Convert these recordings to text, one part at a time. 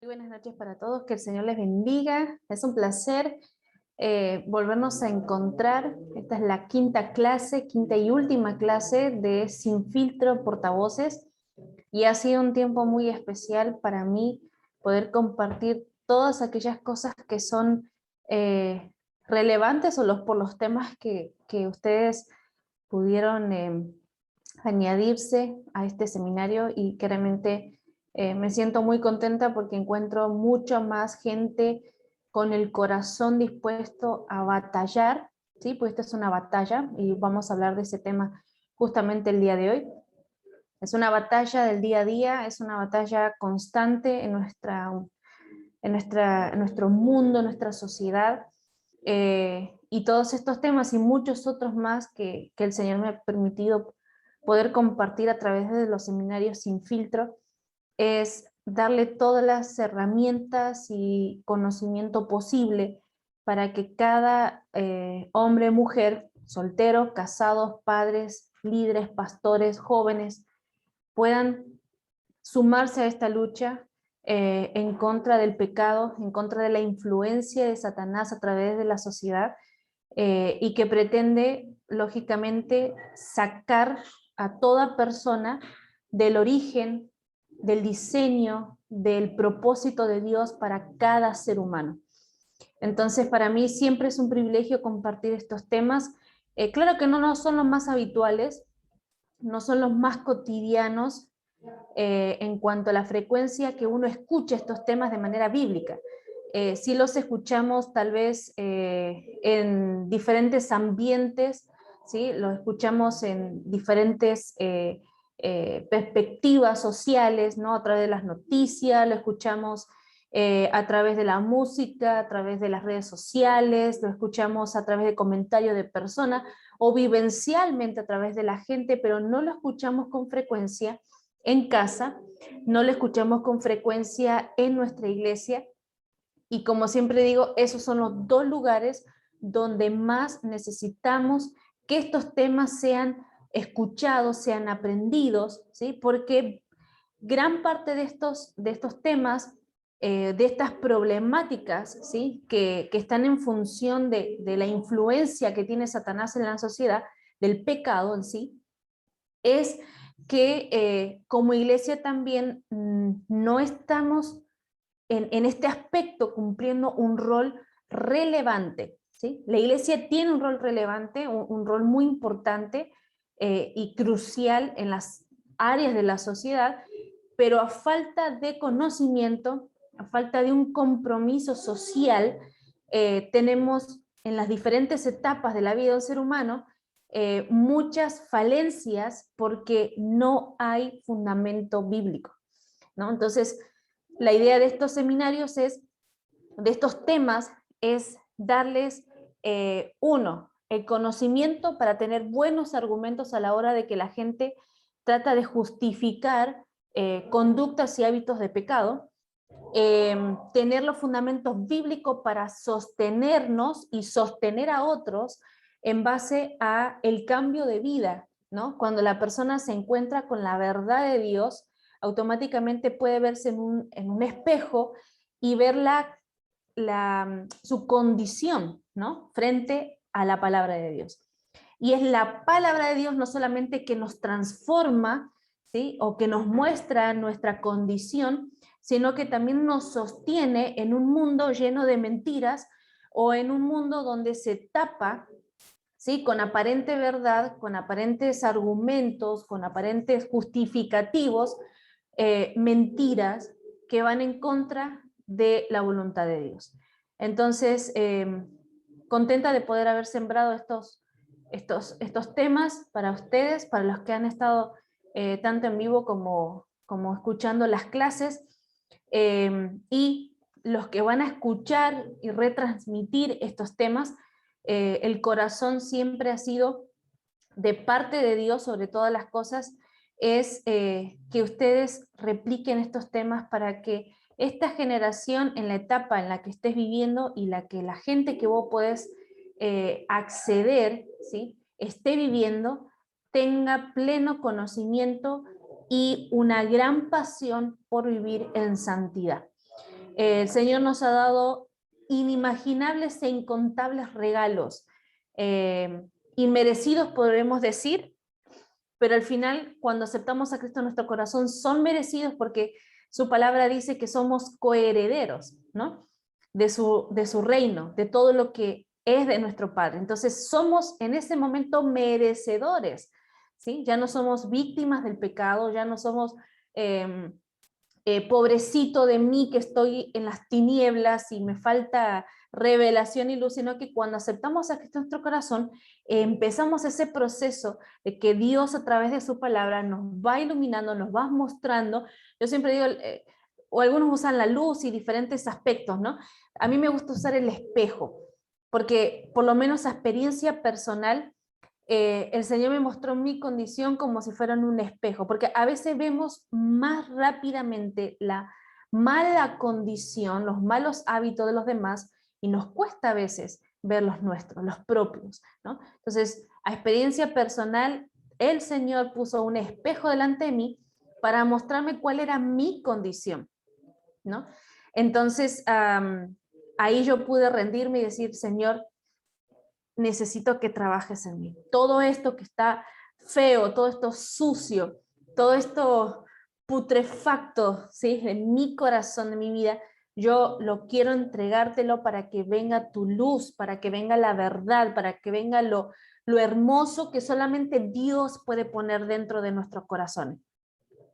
Muy buenas noches para todos, que el Señor les bendiga. Es un placer volvernos a encontrar. Esta es la quinta clase, quinta y última clase de Sin Filtro Portavoces, y ha sido un tiempo muy especial para mí poder compartir todas aquellas cosas que son relevantes por los temas que ustedes pudieron añadirse a este seminario, y que realmente me siento muy contenta porque encuentro mucha más gente con el corazón dispuesto a batallar, ¿sí? Pues esta es una batalla y vamos a hablar de ese tema justamente el día de hoy. Es una batalla del día a día, es una batalla constante en en nuestro mundo, en nuestra sociedad, y todos estos temas y muchos otros más que el Señor me ha permitido poder compartir a través de los seminarios Sin Filtro, es darle todas las herramientas y conocimiento posible para que cada hombre, mujer, solteros, casados, padres, líderes, pastores, jóvenes, puedan sumarse a esta lucha en contra del pecado, en contra de la influencia de Satanás a través de la sociedad, y que pretende, lógicamente, sacar a toda persona del origen, del diseño, del propósito de Dios para cada ser humano. Entonces, para mí siempre es un privilegio compartir estos temas. Claro que no son los más habituales, no son los más cotidianos, en cuanto a la frecuencia que uno escucha estos temas de manera bíblica. Sí los escuchamos tal vez en diferentes ambientes, ¿sí? Los escuchamos en diferentes perspectivas sociales, ¿no? A través de las noticias, lo escuchamos a través de la música, a través de las redes sociales, lo escuchamos a través de comentarios de personas o vivencialmente a través de la gente, pero no lo escuchamos con frecuencia en casa, no lo escuchamos con frecuencia en nuestra iglesia, y como siempre digo, esos son los dos lugares donde más necesitamos que estos temas sean escuchados, sean aprendidos, ¿sí? Porque gran parte de estos temas, de estas problemáticas, ¿sí? Que están en función de la influencia que tiene Satanás en la sociedad, del pecado en sí, es que como iglesia también no estamos en este aspecto cumpliendo un rol relevante, ¿sí? La iglesia tiene un rol relevante, un rol muy importante y crucial en las áreas de la sociedad, pero a falta de conocimiento, a falta de un compromiso social, tenemos en las diferentes etapas de la vida de un ser humano muchas falencias porque no hay fundamento bíblico, ¿no? Entonces, la idea de estos seminarios de estos temas, es darles, uno, el conocimiento para tener buenos argumentos a la hora de que la gente trata de justificar conductas y hábitos de pecado, tener los fundamentos bíblicos para sostenernos y sostener a otros en base a el cambio de vida, ¿no? Cuando la persona se encuentra con la verdad de Dios, automáticamente puede verse en un espejo y ver su condición, ¿no? Frente a la palabra de Dios. Y es la palabra de Dios no solamente que nos transforma, ¿sí? O que nos muestra nuestra condición, sino que también nos sostiene en un mundo lleno de mentiras, o en un mundo donde se tapa, ¿sí? Con aparente verdad, con aparentes argumentos, con aparentes justificativos, mentiras que van en contra de la voluntad de Dios. Entonces, contenta de poder haber sembrado estos temas para ustedes, para los que han estado tanto en vivo como escuchando las clases, y los que van a escuchar y retransmitir estos temas. El corazón siempre ha sido de parte de Dios sobre todas las cosas, es que ustedes repliquen estos temas para que esta generación, en la etapa en la que estés viviendo y la gente que vos podés acceder, ¿sí? Esté viviendo, tenga pleno conocimiento y una gran pasión por vivir en santidad. El Señor nos ha dado inimaginables e incontables regalos, inmerecidos podremos decir, pero al final cuando aceptamos a Cristo en nuestro corazón son merecidos porque su palabra dice que somos coherederos, ¿no? De su reino, de todo lo que es de nuestro Padre. Entonces somos en ese momento merecedores, ¿sí? Ya no somos víctimas del pecado, ya no somos pobrecito de mí que estoy en las tinieblas y me falta revelación y luz, sino que cuando aceptamos a Cristo en nuestro corazón, empezamos ese proceso de que Dios a través de su palabra nos va iluminando, nos va mostrando. Yo siempre digo, o algunos usan la luz y diferentes aspectos, ¿no? A mí me gusta usar el espejo, porque por lo menos a experiencia personal, el Señor me mostró mi condición como si fuera en un espejo, porque a veces vemos más rápidamente la mala condición, los malos hábitos de los demás, y nos cuesta a veces ver los nuestros, los propios, ¿no? Entonces, a experiencia personal, el Señor puso un espejo delante de mí para mostrarme cuál era mi condición, ¿no? Entonces, ahí yo pude rendirme y decir, Señor, necesito que trabajes en mí. Todo esto que está feo, todo esto sucio, todo esto putrefacto, ¿sí? En mi corazón, en mi vida, yo lo quiero entregártelo para que venga tu luz, para que venga la verdad, para que venga lo hermoso que solamente Dios puede poner dentro de nuestros corazones,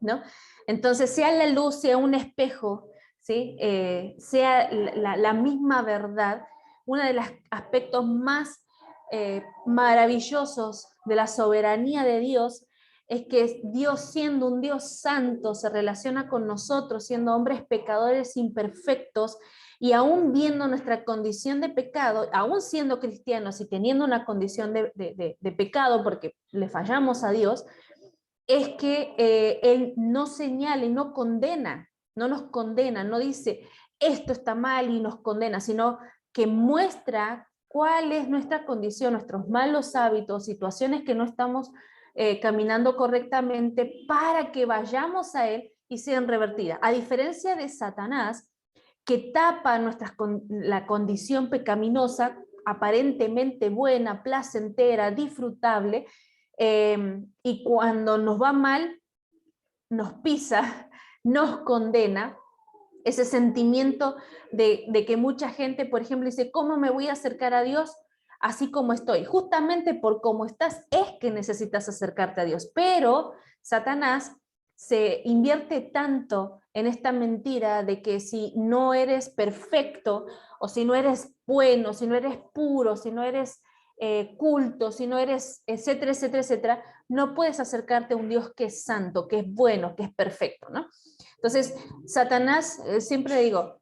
¿no? Entonces, sea la luz, sea un espejo, ¿sí? Sea la misma verdad, uno de los aspectos más maravillosos de la soberanía de Dios es que Dios, siendo un Dios santo, se relaciona con nosotros, siendo hombres pecadores imperfectos, y aún viendo nuestra condición de pecado, aún siendo cristianos y teniendo una condición de pecado, porque le fallamos a Dios, es que Él no señala y no condena, no nos condena, no dice esto está mal y nos condena, sino que muestra cuál es nuestra condición, nuestros malos hábitos, situaciones que no estamos caminando correctamente para que vayamos a Él y sean revertidas. A diferencia de Satanás, que tapa la condición pecaminosa, aparentemente buena, placentera, disfrutable, y cuando nos va mal, nos pisa, nos condena. Ese sentimiento de que mucha gente, por ejemplo, dice, ¿cómo me voy a acercar a Dios? Así como estoy. Justamente por cómo estás es que necesitas acercarte a Dios. Pero Satanás se invierte tanto en esta mentira de que si no eres perfecto, o si no eres bueno, si no eres puro, si no eres culto, si no eres, etcétera, etcétera, etcétera, no puedes acercarte a un Dios que es santo, que es bueno, que es perfecto, ¿no? Entonces, Satanás, siempre digo,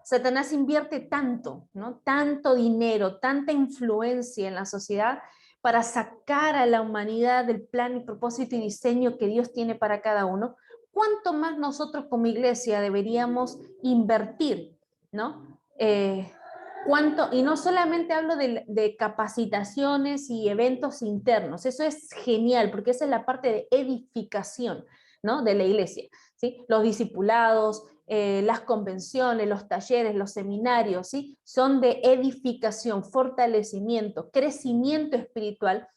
Satanás invierte tanto, ¿no? Tanto dinero, tanta influencia en la sociedad para sacar a la humanidad del plan y propósito y diseño que Dios tiene para cada uno. ¿Cuánto más nosotros como iglesia deberíamos invertir, ¿no? Y no solamente hablo de capacitaciones y eventos internos, eso es genial, porque esa es la parte de edificación, ¿no? De la iglesia, ¿sí? Los discipulados, las convenciones, los talleres, los seminarios, ¿sí? Son de edificación, fortalecimiento, crecimiento espiritual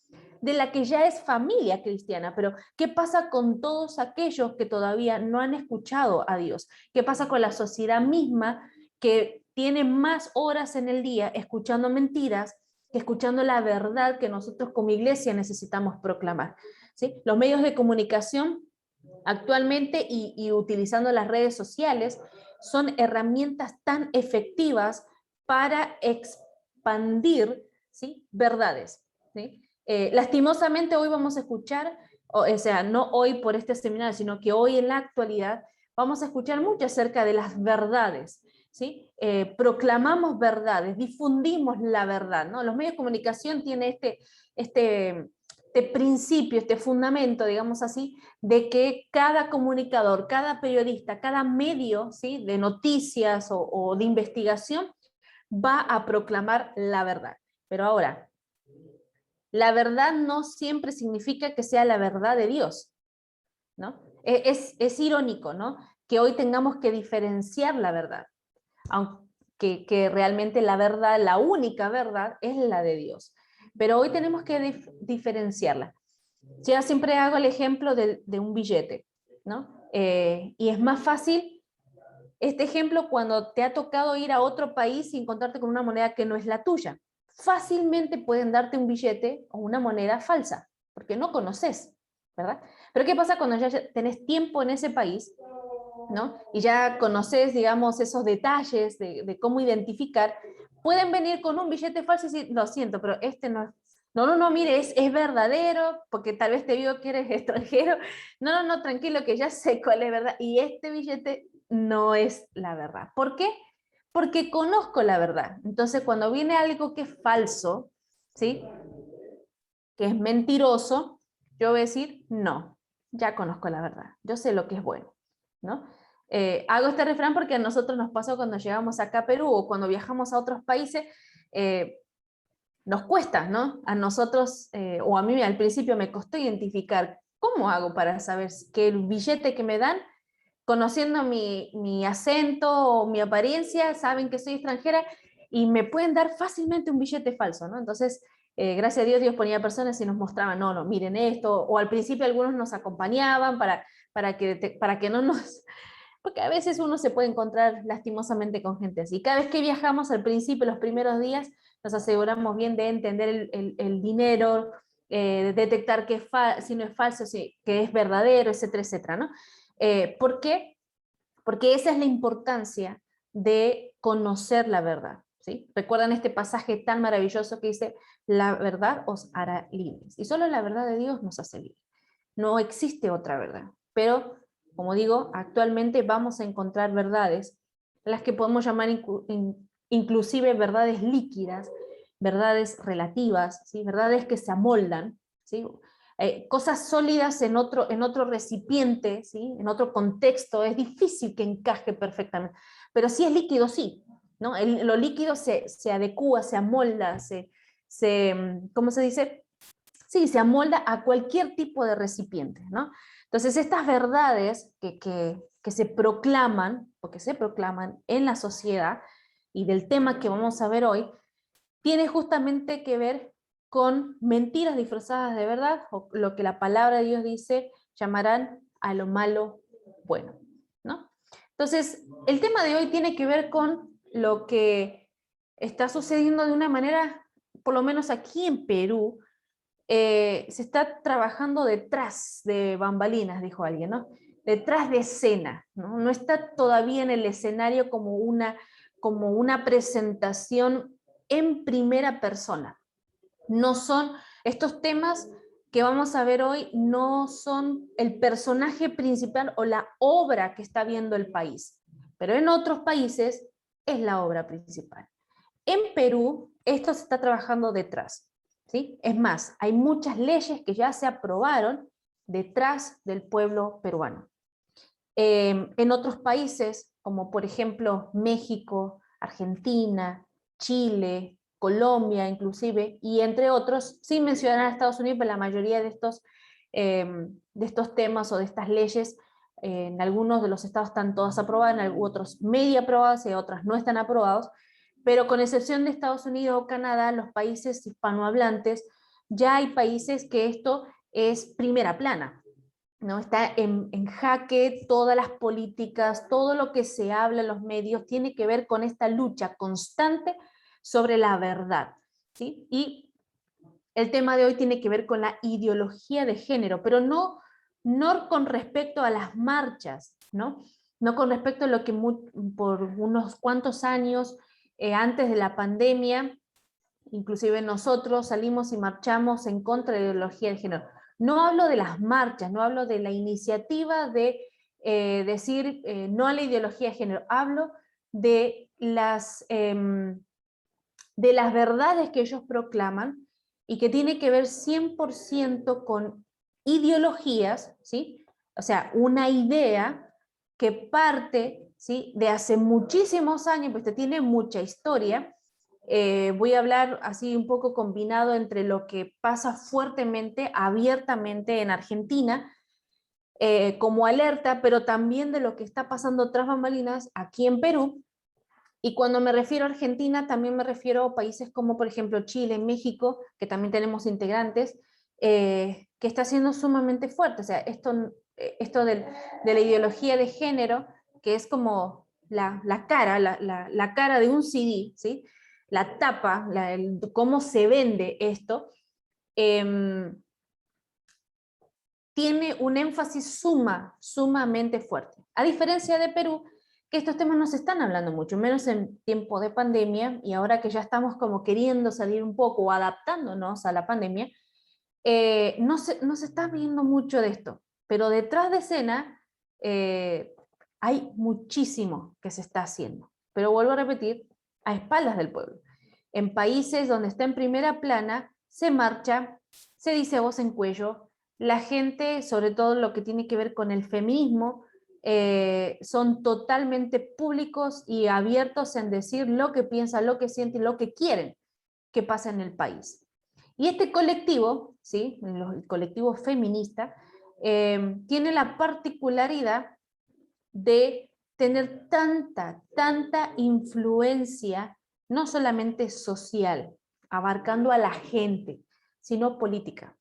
de la que ya es familia cristiana, pero ¿qué pasa con todos aquellos que todavía no han escuchado a Dios? ¿Qué pasa con la sociedad misma que tiene más horas en el día escuchando mentiras que escuchando la verdad que nosotros como iglesia necesitamos proclamar? ¿Sí? Los medios de comunicación actualmente y utilizando las redes sociales son herramientas tan efectivas para expandir, ¿sí? Verdades, ¿sí? Lastimosamente hoy vamos a escuchar, o sea, no hoy por este seminario, sino que hoy en la actualidad vamos a escuchar mucho acerca de las verdades, ¿sí? Proclamamos verdades, difundimos la verdad, ¿no? Los medios de comunicación tienen este principio, este fundamento, digamos así, de que cada comunicador, cada periodista, cada medio, ¿sí? De noticias o de investigación va a proclamar la verdad. Pero ahora, la verdad no siempre significa que sea la verdad de Dios, ¿no? Es irónico, ¿no? Que hoy tengamos que diferenciar la verdad. aunque que realmente la verdad, la única verdad, es la de Dios. Pero hoy tenemos que diferenciarla. Yo siempre hago el ejemplo de un billete, ¿no? Y es más fácil este ejemplo cuando te ha tocado ir a otro país y encontrarte con una moneda que no es la tuya. Fácilmente pueden darte un billete o una moneda falsa, porque no conoces, ¿verdad? Pero ¿qué pasa cuando ya tenés tiempo en ese país, ¿no? Y ya conoces, digamos, esos detalles de cómo identificar? Pueden venir con un billete falso y decir, lo siento, pero este no es. No, no, no, mire, es verdadero, porque tal vez te vio que eres extranjero. No, no, no, tranquilo, que ya sé cuál es verdad. Y este billete no es la verdad. ¿Por qué? Porque conozco la verdad. Entonces, cuando viene algo que es falso, ¿sí? Que es mentiroso, yo voy a decir, no, ya conozco la verdad, yo sé lo que es bueno, ¿no? Hago este refrán porque a nosotros nos pasó cuando llegamos acá a Perú o cuando viajamos a otros países, nos cuesta, ¿no? A nosotros, o a mí al principio me costó identificar cómo hago para saber que el billete que me dan, conociendo mi acento o mi apariencia, saben que soy extranjera y me pueden dar fácilmente un billete falso, ¿no? Entonces, gracias a Dios, Dios ponía personas y nos mostraban, no, no, miren esto, o al principio algunos nos acompañaban para que no nos... Porque a veces uno se puede encontrar lastimosamente con gente así. Cada vez que viajamos al principio, los primeros días, nos aseguramos bien de entender el dinero, detectar que si no es falso, si, que es verdadero, etcétera, etcétera, ¿no? ¿Por qué? Porque esa es la importancia de conocer la verdad, ¿sí? Recuerdan este pasaje tan maravilloso que dice, la verdad os hará libres. Y solo la verdad de Dios nos hace libres. No existe otra verdad. Pero, como digo, actualmente vamos a encontrar verdades, las que podemos llamar inclusive verdades líquidas, verdades relativas, ¿sí? Verdades que se amoldan, ¿sí? Cosas sólidas en otro recipiente, ¿sí? En otro contexto, es difícil que encaje perfectamente, pero si es líquido, sí, ¿no? Lo líquido se adecúa, se amolda, ¿cómo se dice? Sí, se amolda a cualquier tipo de recipiente, ¿no? Entonces, estas verdades que se proclaman, porque se proclaman en la sociedad, y del tema que vamos a ver hoy, tiene justamente que ver con mentiras disfrazadas de verdad, o lo que la palabra de Dios dice, llamarán a lo malo bueno, ¿no? Entonces, el tema de hoy tiene que ver con lo que está sucediendo de una manera, por lo menos aquí en Perú, se está trabajando detrás de bambalinas, dijo alguien, ¿no? Detrás de escena, ¿no? No está todavía en el escenario como una presentación en primera persona. No son estos temas que vamos a ver hoy, no son el personaje principal o la obra que está viendo el país, pero en otros países es la obra principal. En Perú, esto se está trabajando detrás, ¿sí? Es más, hay muchas leyes que ya se aprobaron detrás del pueblo peruano. En otros países, como por ejemplo México, Argentina, Chile, Colombia inclusive, y entre otros, sin mencionar a Estados Unidos, pero la mayoría de estos temas o de estas leyes, en algunos de los estados están todas aprobadas, en otros medio aprobadas y otras no están aprobados, pero con excepción de Estados Unidos o Canadá, los países hispanohablantes, ya hay países que esto es primera plana, ¿no? Está en jaque todas las políticas, todo lo que se habla en los medios tiene que ver con esta lucha constante sobre la verdad, ¿sí? Y el tema de hoy tiene que ver con la ideología de género, pero no con respecto a las marchas, ¿no? No con respecto a lo que por unos cuantos años antes de la pandemia, inclusive nosotros salimos y marchamos en contra de la ideología de género. No hablo de las marchas, no hablo de la iniciativa de decir no a la ideología de género, hablo de las verdades que ellos proclaman y que tiene que ver 100% con ideologías, ¿sí? O sea, una idea que parte, ¿sí?, de hace muchísimos años, pues tiene mucha historia. Voy a hablar así un poco combinado entre lo que pasa fuertemente, abiertamente en Argentina, como alerta, pero también de lo que está pasando tras bambalinas aquí en Perú, Y cuando me refiero a Argentina, también me refiero a países como, por ejemplo, Chile, México, que también tenemos integrantes, que está siendo sumamente fuerte. O sea, esto de la ideología de género, que es como la cara, la cara de un CD, ¿sí? La tapa, cómo se vende esto, tiene un énfasis sumamente fuerte. A diferencia de Perú, que estos temas no se están hablando mucho, menos en tiempo de pandemia, y ahora que ya estamos como queriendo salir un poco o adaptándonos a la pandemia, no se está viendo mucho de esto, pero detrás de escena hay muchísimo que se está haciendo. Pero vuelvo a repetir, a espaldas del pueblo. En países donde está en primera plana, se marcha, se dice voz en cuello, la gente, sobre todo lo que tiene que ver con el feminismo, son totalmente públicos y abiertos en decir lo que piensan, lo que sienten y lo que quieren que pase en el país. Y este colectivo, ¿sí? El colectivo feminista, tiene la particularidad de tener tanta influencia, no solamente social, abarcando a la gente, sino política,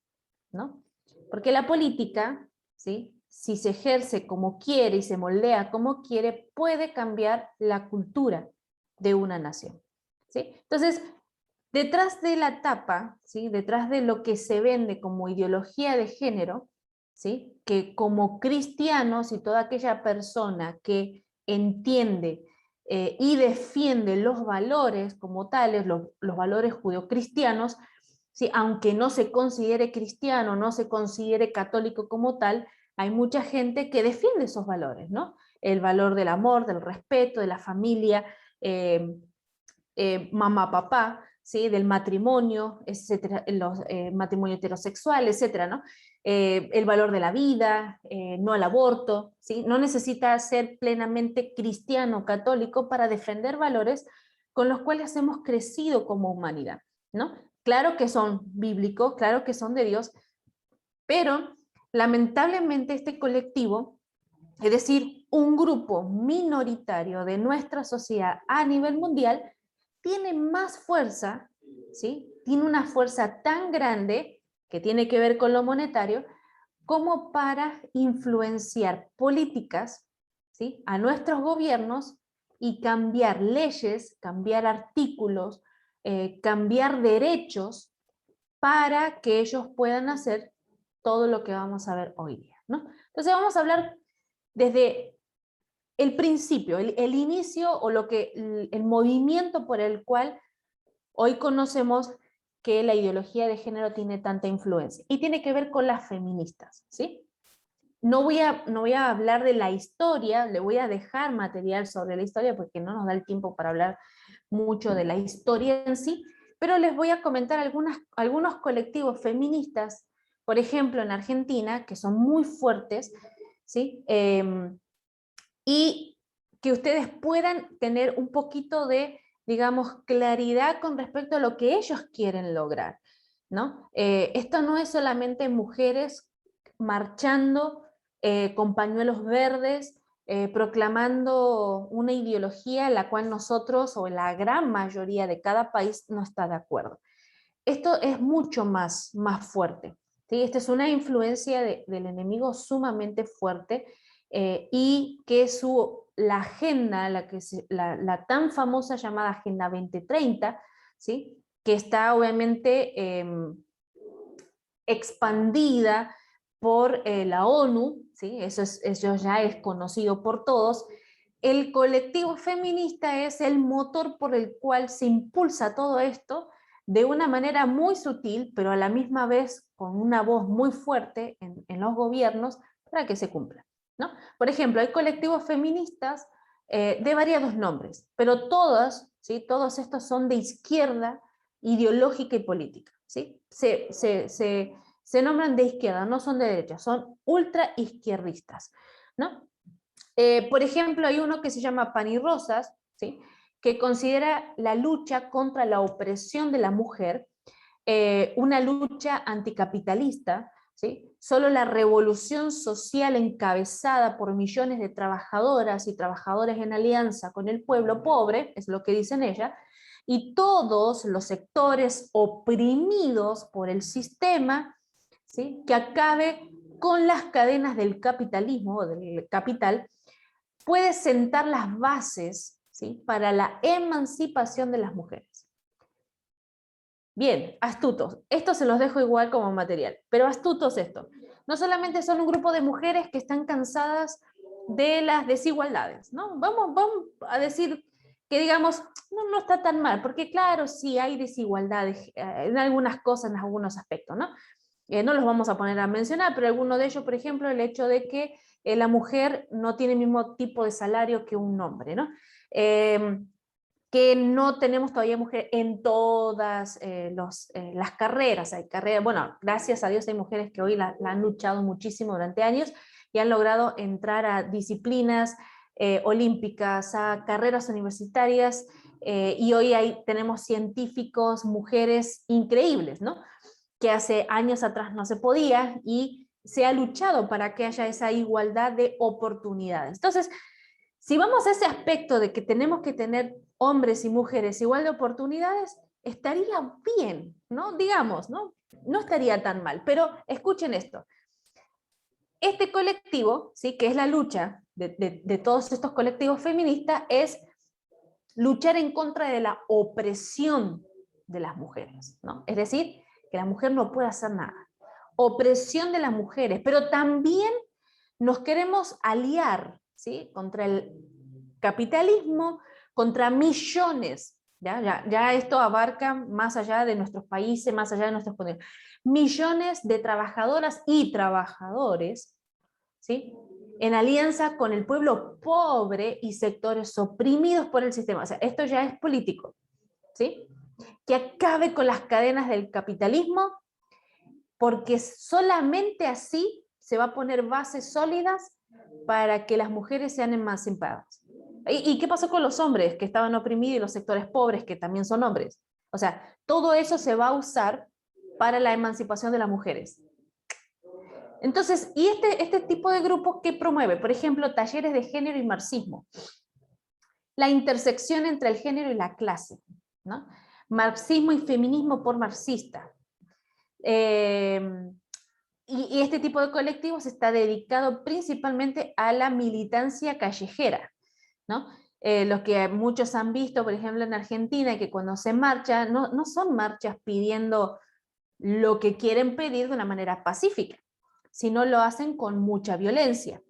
¿no? Porque la política, ¿sí? Si se ejerce como quiere y se moldea como quiere, puede cambiar la cultura de una nación, ¿sí? Entonces, detrás de la tapa, ¿sí? Detrás de lo que se vende como ideología de género, ¿sí? Que como cristianos y toda aquella persona que entiende y defiende los valores como tales, los valores judeocristianos, ¿sí? Aunque no se considere cristiano, no se considere católico como tal, hay mucha gente que defiende esos valores, ¿no? El valor del amor, del respeto, de la familia, mamá, papá, ¿sí? Del matrimonio, etcétera, los matrimonio heterosexual, etcétera, ¿no? El valor de la vida, no al aborto, ¿sí? No necesita ser plenamente cristiano, católico para defender valores con los cuales hemos crecido como humanidad, ¿no? Claro que son bíblicos, claro que son de Dios, pero lamentablemente este colectivo, es decir, un grupo minoritario de nuestra sociedad a nivel mundial, tiene más fuerza, ¿sí? Tiene una fuerza tan grande que tiene que ver con lo monetario, como para influenciar políticas, ¿sí? A nuestros gobiernos y cambiar leyes, cambiar artículos, cambiar derechos para que ellos puedan hacer todo lo que vamos a ver hoy día, ¿no? Entonces vamos a hablar desde el principio, el inicio o el movimiento por el cual hoy conocemos que la ideología de género tiene tanta influencia y tiene que ver con las feministas, ¿sí? No voy a hablar de la historia, le voy a dejar material sobre la historia porque no nos da el tiempo para hablar mucho de la historia en sí, pero les voy a comentar algunos colectivos feministas, por ejemplo en Argentina, que son muy fuertes, ¿sí? Y que ustedes puedan tener un poquito de, digamos, claridad con respecto a lo que ellos quieren lograr, ¿no? Esto no es solamente mujeres marchando con pañuelos verdes, proclamando una ideología en la cual nosotros o la gran mayoría de cada país no está de acuerdo. Esto es mucho más fuerte, ¿sí? Esta es una influencia del enemigo sumamente fuerte y que la agenda, la tan famosa llamada Agenda 2030, ¿sí? Que está obviamente expandida por la ONU, ¿sí? Eso ya es conocido por todos. El colectivo feminista es el motor por el cual se impulsa todo esto de una manera muy sutil, pero a la misma vez con una voz muy fuerte en los gobiernos para que se cumpla, ¿no? Por ejemplo, hay colectivos feministas de variados nombres, pero todos, ¿sí? Todos estos son de izquierda ideológica y política, ¿sí? Se nombran de izquierda, no son de derecha, son ultra izquierdistas, ¿no? Por ejemplo, hay uno que se llama Pan y Rosas, ¿sí? Que considera la lucha contra la opresión de la mujer una lucha anticapitalista, ¿sí? Solo la revolución social encabezada por millones de trabajadoras y trabajadores en alianza con el pueblo pobre, es lo que dicen ella, y todos los sectores oprimidos por el sistema, ¿sí? Que acabe con las cadenas del capitalismo o del capital, puede sentar las bases, ¿sí? Para la emancipación de las mujeres. Bien, astutos. Esto se los dejo igual como material, pero astutos esto. No solamente son un grupo de mujeres que están cansadas de las desigualdades, ¿no? Vamos a decir que digamos, no está tan mal, porque claro, sí hay desigualdades en algunas cosas, en algunos aspectos, ¿no? No los vamos a poner a mencionar, pero alguno de ellos, por ejemplo, el hecho de que la mujer no tiene el mismo tipo de salario que un hombre, ¿no? Que no tenemos todavía mujeres en todas las carreras. Hay carreras, bueno, gracias a Dios hay mujeres que hoy la han luchado muchísimo durante años y han logrado entrar a disciplinas olímpicas, a carreras universitarias, y hoy tenemos científicos, mujeres increíbles, ¿no? Que hace años atrás no se podía y se ha luchado para que haya esa igualdad de oportunidades. Entonces, si vamos a ese aspecto de que tenemos que tener hombres y mujeres igual de oportunidades, estaría bien, ¿no? Digamos, ¿no? No estaría tan mal, pero escuchen esto. Este colectivo, ¿sí? Que es la lucha de todos estos colectivos feministas, es luchar en contra de la opresión de las mujeres, ¿no? Es decir, que la mujer no puede hacer nada. Opresión de las mujeres, pero también nos queremos aliar, ¿sí? Contra el capitalismo, contra millones, ya esto abarca más allá de nuestros países, más allá de nuestros continentes, millones de trabajadoras y trabajadores, ¿sí? En alianza con el pueblo pobre y sectores oprimidos por el sistema. O sea, esto ya es político, ¿sí? Que acabe con las cadenas del capitalismo, porque solamente así se va a poner bases sólidas para que las mujeres sean emancipadas. ¿Y qué pasó con los hombres que estaban oprimidos y los sectores pobres que también son hombres? O sea, todo eso se va a usar para la emancipación de las mujeres. Entonces, ¿y este tipo de grupos qué promueve? Por ejemplo, talleres de género y marxismo. La intersección entre el género y la clase, ¿no? Marxismo y feminismo por marxista. Y este tipo de colectivos está dedicado principalmente a la militancia callejera, ¿no? Los que muchos han visto, por ejemplo, en Argentina, que cuando se marcha, no son marchas pidiendo lo que quieren pedir de una manera pacífica, sino lo hacen con mucha violencia.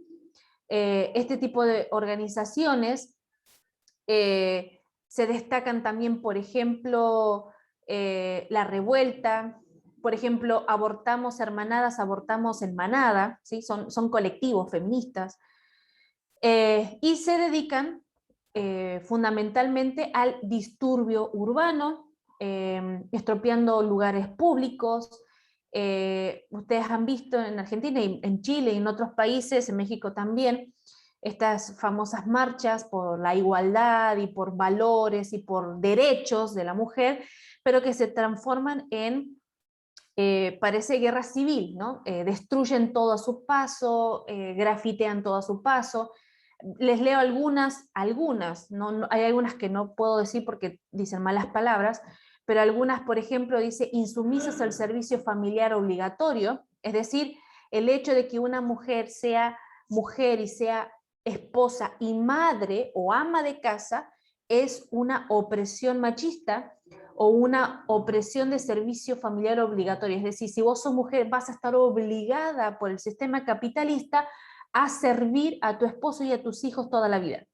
Este tipo de organizaciones se destacan también, por ejemplo, la revuelta, por ejemplo, abortamos hermanadas, abortamos en manada, ¿sí? son colectivos feministas, y se dedican fundamentalmente al disturbio urbano, estropeando lugares públicos. Ustedes han visto en Argentina y en Chile y en otros países, en México también, estas famosas marchas por la igualdad y por valores y por derechos de la mujer, pero que se transforman en, parece guerra civil, ¿no? Destruyen todo a su paso, grafitean todo a su paso. Les leo algunas, hay algunas que no puedo decir porque dicen malas palabras, pero algunas, por ejemplo, dice insumisas al servicio familiar obligatorio, es decir, el hecho de que una mujer sea mujer y sea esposa y madre o ama de casa es una opresión machista o una opresión de servicio familiar obligatorio. Es decir, si vos sos mujer vas a estar obligada por el sistema capitalista a servir a tu esposo y a tus hijos toda la vida.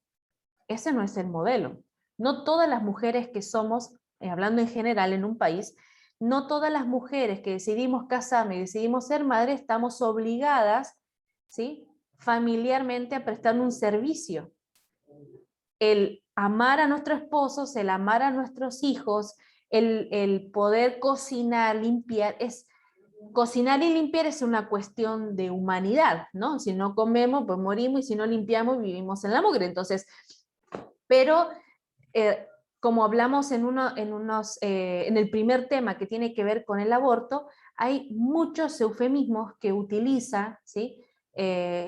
Ese no es el modelo. No todas las mujeres que somos, hablando en general en un país, no todas las mujeres que decidimos casarnos y decidimos ser madres estamos obligadas, ¿sí? Familiarmente a prestar un servicio. El amar a nuestros esposos, el amar a nuestros hijos, el poder cocinar, limpiar, cocinar y limpiar es una cuestión de humanidad, ¿no? Si no comemos, pues morimos, y si no limpiamos, vivimos en la mugre. Entonces, pero como hablamos en el primer tema que tiene que ver con el aborto, hay muchos eufemismos que utilizan, ¿sí?,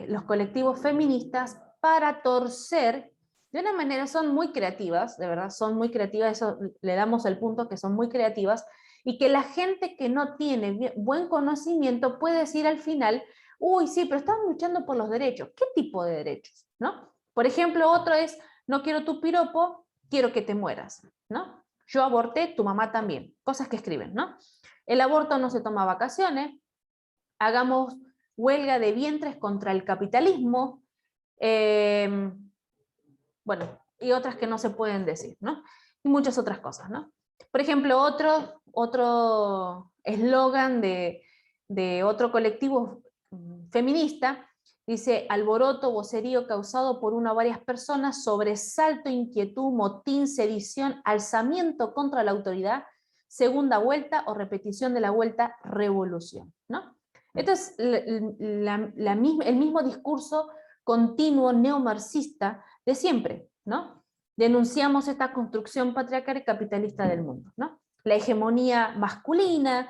los colectivos feministas para torcer de una manera, son muy creativas, de verdad, son muy creativas, eso le damos el punto que son muy creativas, y que la gente que no tiene buen conocimiento puede decir al final, uy, sí, pero están luchando por los derechos. ¿Qué tipo de derechos? ¿No? Por ejemplo, otro es, no quiero tu piropo, quiero que te mueras, ¿no? Yo aborté, tu mamá también. Cosas que escriben, ¿no? El aborto no se toma vacaciones, hagamos huelga de vientres contra el capitalismo, bueno, y otras que no se pueden decir, ¿no? Y muchas otras cosas, ¿no? Por ejemplo, otro eslogan de otro colectivo feminista dice: alboroto, vocerío causado por una o varias personas, sobresalto, inquietud, motín, sedición, alzamiento contra la autoridad, segunda vuelta o repetición de la vuelta, revolución, ¿no? Esto es el mismo discurso continuo neomarxista de siempre, ¿no? Denunciamos esta construcción patriarcal y capitalista del mundo, ¿no? La hegemonía masculina,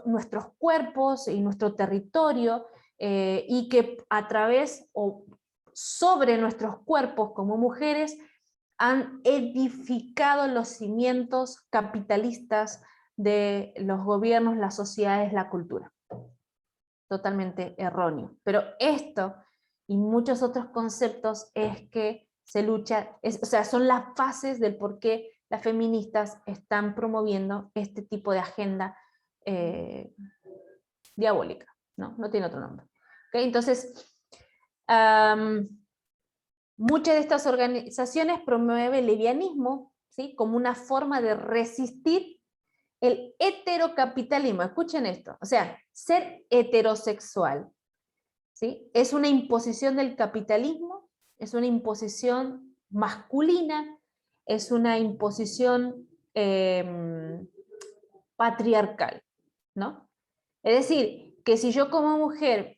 nuestros cuerpos y nuestro territorio, y que a través o sobre nuestros cuerpos como mujeres han edificado los cimientos capitalistas de los gobiernos, las sociedades, la cultura. Totalmente erróneo. Pero esto y muchos otros conceptos es que se lucha, o sea, son las fases del por qué las feministas están promoviendo este tipo de agenda diabólica, ¿no? No tiene otro nombre. ¿Okay? Entonces, muchas de estas organizaciones promueven el lesbianismo, ¿sí?, como una forma de resistir el heterocapitalismo. Escuchen esto, o sea, ser heterosexual, ¿sí?, es una imposición del capitalismo, es una imposición masculina, es una imposición patriarcal, ¿no? Es decir, que si yo como mujer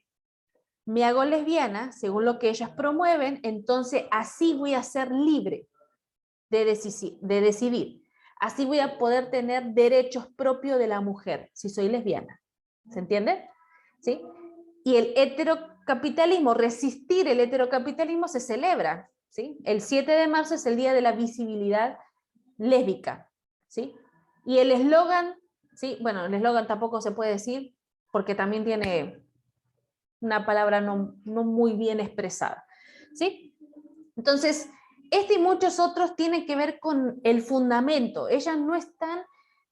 me hago lesbiana, según lo que ellas promueven, entonces así voy a ser libre de decidir. Así voy a poder tener derechos propios de la mujer, si soy lesbiana. ¿Se entiende? ¿Sí? Y el heterocapitalismo, resistir el heterocapitalismo se celebra, ¿sí? El 7 de marzo es el Día de la Visibilidad Lésbica, ¿sí? Y el eslogan, ¿sí? Bueno, el eslogan tampoco se puede decir porque también tiene una palabra no muy bien expresada, ¿sí? Entonces, este y muchos otros tienen que ver con el fundamento. Ellas no están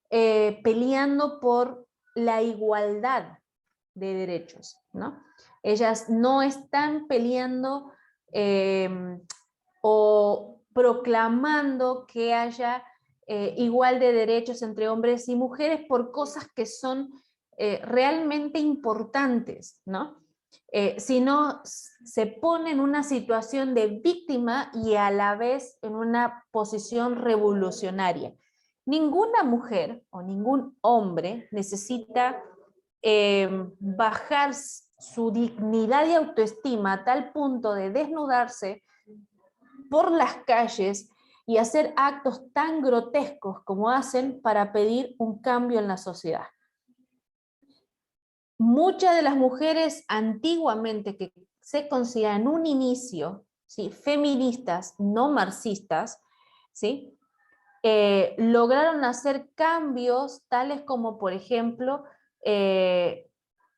peleando por la igualdad de derechos, ¿no? Ellas no están peleando o proclamando que haya igual de derechos entre hombres y mujeres por cosas que son realmente importantes, ¿no? Sino se pone en una situación de víctima y a la vez en una posición revolucionaria. Ninguna mujer o ningún hombre necesita bajar su dignidad y autoestima a tal punto de desnudarse por las calles y hacer actos tan grotescos como hacen para pedir un cambio en la sociedad. Muchas de las mujeres antiguamente que se consideran un inicio, ¿sí?, feministas, no marxistas, ¿sí?, lograron hacer cambios tales como, por ejemplo,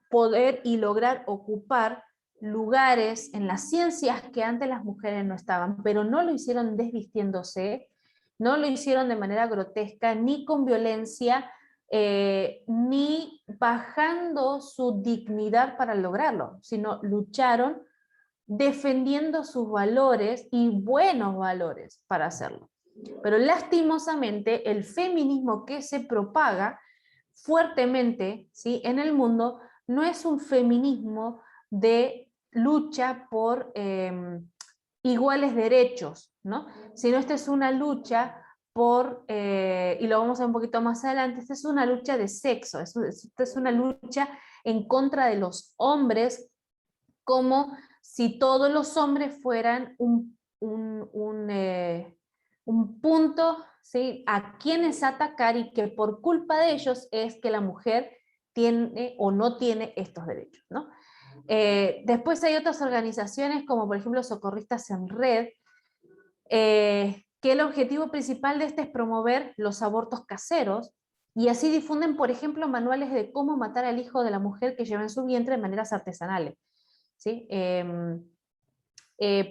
poder y lograr ocupar lugares en las ciencias que antes las mujeres no estaban, pero no lo hicieron desvistiéndose, no lo hicieron de manera grotesca, ni con violencia, ni bajando su dignidad para lograrlo, sino lucharon defendiendo sus valores y buenos valores para hacerlo. Pero lastimosamente el feminismo que se propaga fuertemente, ¿sí?, en el mundo no es un feminismo de lucha por iguales derechos, ¿no?, sino esta es una lucha por, y lo vamos a ver un poquito más adelante, esta es una lucha de sexo, esta es una lucha en contra de los hombres, como si todos los hombres fueran un punto, ¿sí?, a quienes atacar, y que por culpa de ellos es que la mujer tiene o no tiene estos derechos, ¿no? Después hay otras organizaciones como por ejemplo Socorristas en Red, que el objetivo principal de este es promover los abortos caseros, y así difunden, por ejemplo, manuales de cómo matar al hijo de la mujer que lleva en su vientre de maneras artesanales, ¿sí?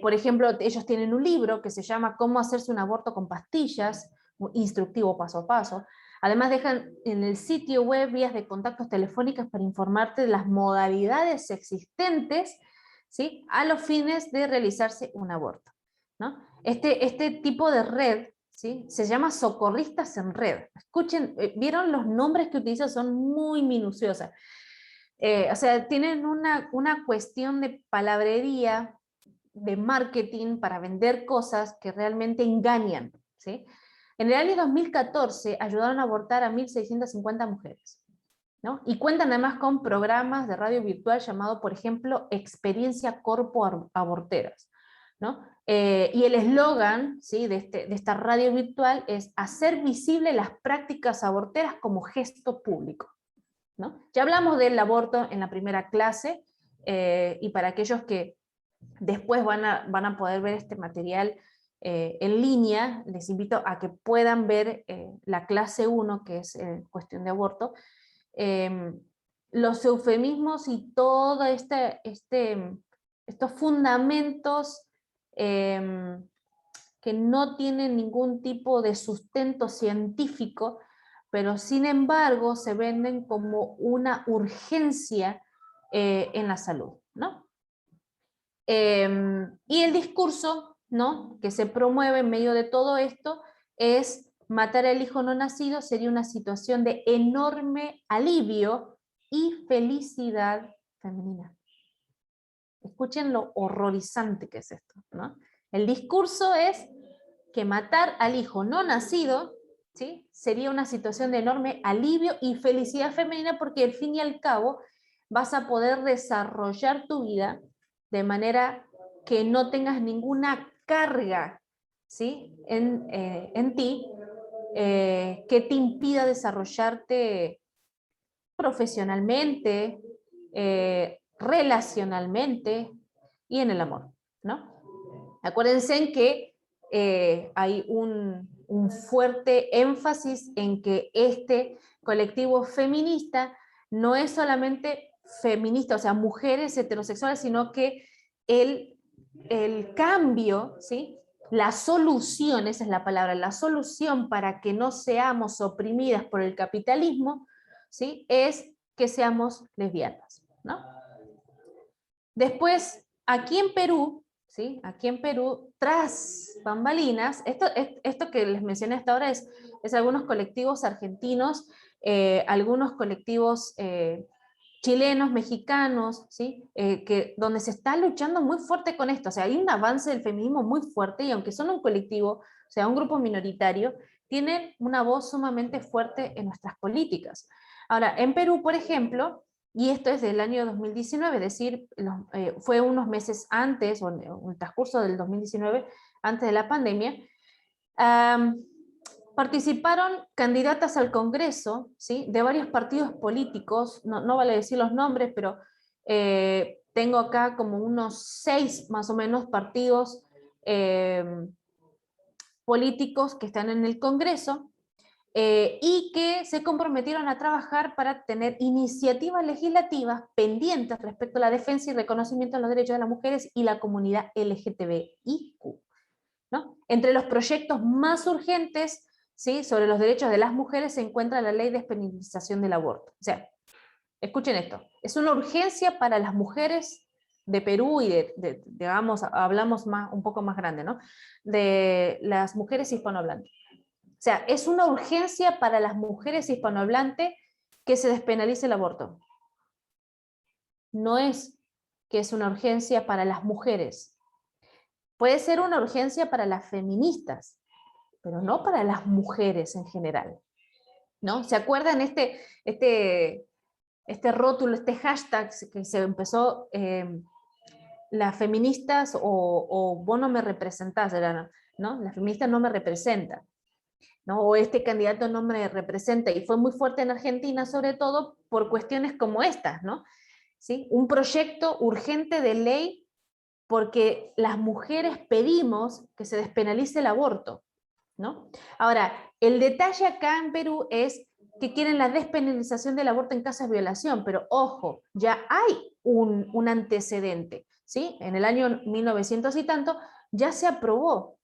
Por ejemplo, ellos tienen un libro que se llama Cómo hacerse un aborto con pastillas, instructivo paso a paso. Además dejan en el sitio web vías de contactos telefónicas para informarte de las modalidades existentes, ¿sí?, a los fines de realizarse un aborto, ¿no? Este tipo de red, ¿sí?, se llama Socorristas en Red. Escuchen, ¿vieron los nombres que utilizan? Son muy minuciosas. O sea, tienen una cuestión de palabrería, de marketing para vender cosas que realmente engañan, ¿sí? En el año 2014 ayudaron a abortar a 1.650 mujeres, ¿no? Y cuentan además con programas de radio virtual llamado, por ejemplo, Experiencia Corpo Aborteras, ¿no? Y el eslogan, ¿sí?, de esta radio virtual es hacer visible las prácticas aborteras como gesto público, ¿no? Ya hablamos del aborto en la primera clase, y para aquellos que después van a poder ver este material en línea, les invito a que puedan ver la clase 1, que es cuestión de aborto, los eufemismos y todo estos fundamentos que no tienen ningún tipo de sustento científico, pero sin embargo se venden como una urgencia en la salud, ¿no? Y el discurso, ¿no?, que se promueve en medio de todo esto es: matar al hijo no nacido sería una situación de enorme alivio y felicidad femenina. Escuchen lo horrorizante que es esto, ¿no? El discurso es que matar al hijo no nacido, ¿sí?, sería una situación de enorme alivio y felicidad femenina, porque al fin y al cabo vas a poder desarrollar tu vida de manera que no tengas ninguna carga, ¿sí?, en ti, que te impida desarrollarte profesionalmente, relacionalmente y en el amor, ¿no? Acuérdense en que hay un fuerte énfasis en que este colectivo feminista no es solamente feminista, o sea, mujeres heterosexuales, sino que el cambio, ¿sí?, la solución, esa es la palabra, la solución para que no seamos oprimidas por el capitalismo, ¿sí?, es que seamos lesbianas, ¿no? Después, aquí en Perú, ¿sí?, aquí en Perú, tras bambalinas, esto que les mencioné hasta ahora es algunos colectivos argentinos, algunos colectivos chilenos, mexicanos, ¿sí?, donde se está luchando muy fuerte con esto. O sea, hay un avance del feminismo muy fuerte, y aunque son un colectivo, o sea, un grupo minoritario, tienen una voz sumamente fuerte en nuestras políticas. Ahora, en Perú, por ejemplo, y esto es del año 2019, es decir, fue unos meses antes, o en el transcurso del 2019, antes de la pandemia, participaron candidatas al Congreso, ¿sí?, de varios partidos políticos, no vale decir los nombres, pero tengo acá como unos 6 más o menos partidos políticos que están en el Congreso, y que se comprometieron a trabajar para tener iniciativas legislativas pendientes respecto a la defensa y reconocimiento de los derechos de las mujeres y la comunidad LGTBIQ, ¿no? Entre los proyectos más urgentes, ¿sí?, sobre los derechos de las mujeres se encuentra la ley de despenalización del aborto. O sea, escuchen esto, es una urgencia para las mujeres de Perú y digamos, hablamos un poco más grande, ¿no?, de las mujeres hispanohablantes. O sea, es una urgencia para las mujeres hispanohablantes que se despenalice el aborto. No es que es una urgencia para las mujeres. Puede ser una urgencia para las feministas, pero no para las mujeres en general, ¿no? ¿Se acuerdan este rótulo, este hashtag que se empezó, las feministas o vos no me representás, ¿no? Las feministas no me representan. ¿no? O este candidato no me representa, y fue muy fuerte en Argentina, sobre todo por cuestiones como estas, ¿no? ¿Sí? Un proyecto urgente de ley porque las mujeres pedimos que se despenalice el aborto, ¿no? Ahora, el detalle acá en Perú es que quieren la despenalización del aborto en casos de violación, pero ojo, ya hay un antecedente, ¿sí? En el año 1900 y tanto ya se aprobó,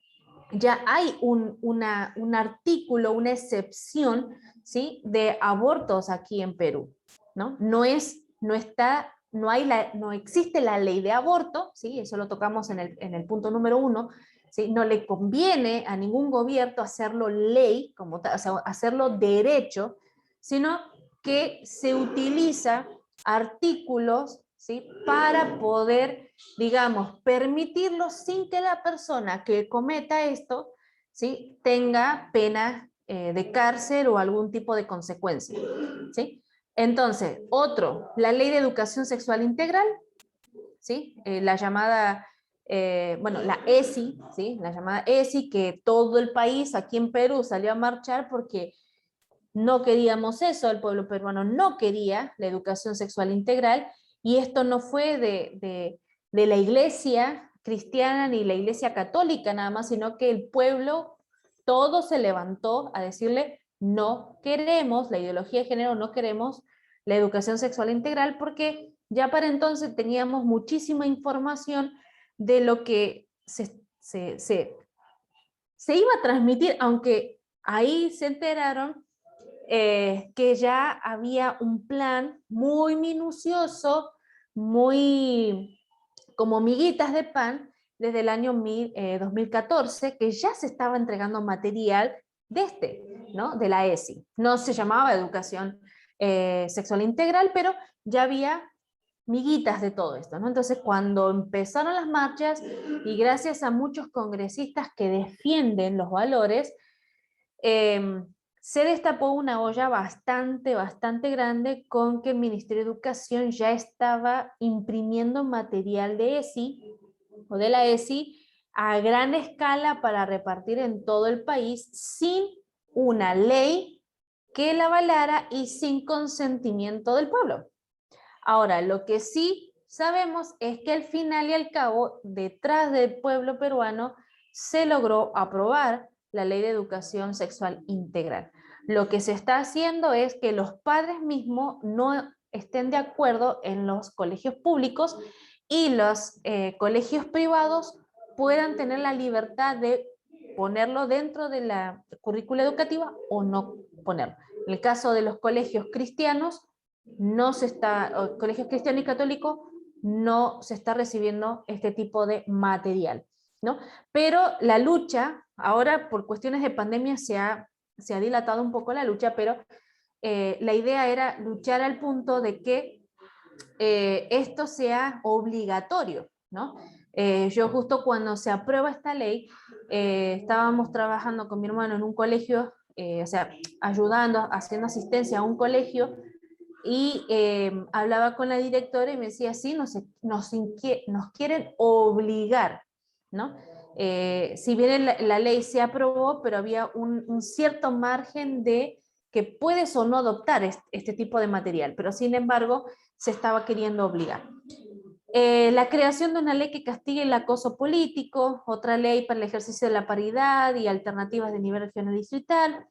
ya hay un artículo, una excepción, ¿sí? De abortos aquí en Perú, ¿no? No está, no existe la ley de aborto, ¿sí? Eso lo tocamos en el punto número 1, ¿sí? No le conviene a ningún gobierno hacerlo ley, como o sea, hacerlo derecho, sino que se utiliza artículos, ¿sí? Para poder, digamos, permitirlo sin que la persona que cometa esto, ¿sí? Tenga pena de cárcel o algún tipo de consecuencia, ¿sí? Entonces, otro, la Ley de Educación Sexual Integral, ¿sí? La llamada, bueno, la ESI, ¿sí? La llamada ESI, que todo el país aquí en Perú salió a marchar porque no queríamos eso, el pueblo peruano no quería la educación sexual integral, y esto no fue de la iglesia cristiana ni la iglesia católica nada más, sino que el pueblo todo se levantó a decirle, no queremos la ideología de género, no queremos la educación sexual integral, porque ya para entonces teníamos muchísima información de lo que se iba a transmitir, aunque ahí se enteraron que ya había un plan muy minucioso, muy como miguitas de pan, desde el año 2014, que ya se estaba entregando material de ¿no? De la ESI. No se llamaba educación sexual integral, pero ya había miguitas de todo esto, ¿no? Entonces, cuando empezaron las marchas, y gracias a muchos congresistas que defienden los valores, eh, se destapó una olla bastante grande, con que el Ministerio de Educación ya estaba imprimiendo material de ESI o de la ESI a gran escala para repartir en todo el país sin una ley que la avalara y sin consentimiento del pueblo. Ahora, lo que sí sabemos es que al final y al cabo, detrás del pueblo peruano, se logró aprobar la Ley de Educación Sexual Integral. Lo que se está haciendo es que los padres mismos no estén de acuerdo en los colegios públicos, y los colegios privados puedan tener la libertad de ponerlo dentro de la currícula educativa o no ponerlo. En el caso de los colegios cristianos, no se está, colegios cristianos y católicos, no se está recibiendo este tipo de material, ¿no? Pero la lucha, ahora por cuestiones de pandemia se ha dilatado un poco la lucha, pero la idea era luchar al punto de que esto sea obligatorio, ¿no? Yo justo cuando se aprueba esta ley, estábamos trabajando con mi hermano en un colegio, o sea, ayudando, haciendo asistencia a un colegio, y hablaba con la directora y me decía, sí, nos quieren obligar, ¿no? Si bien la ley se aprobó, pero había un cierto margen de que puedes o no adoptar este tipo de material, pero sin embargo se estaba queriendo obligar. La creación de una ley que castigue el acoso político, otra ley para el ejercicio de la paridad y alternativas de nivel regional y distrital,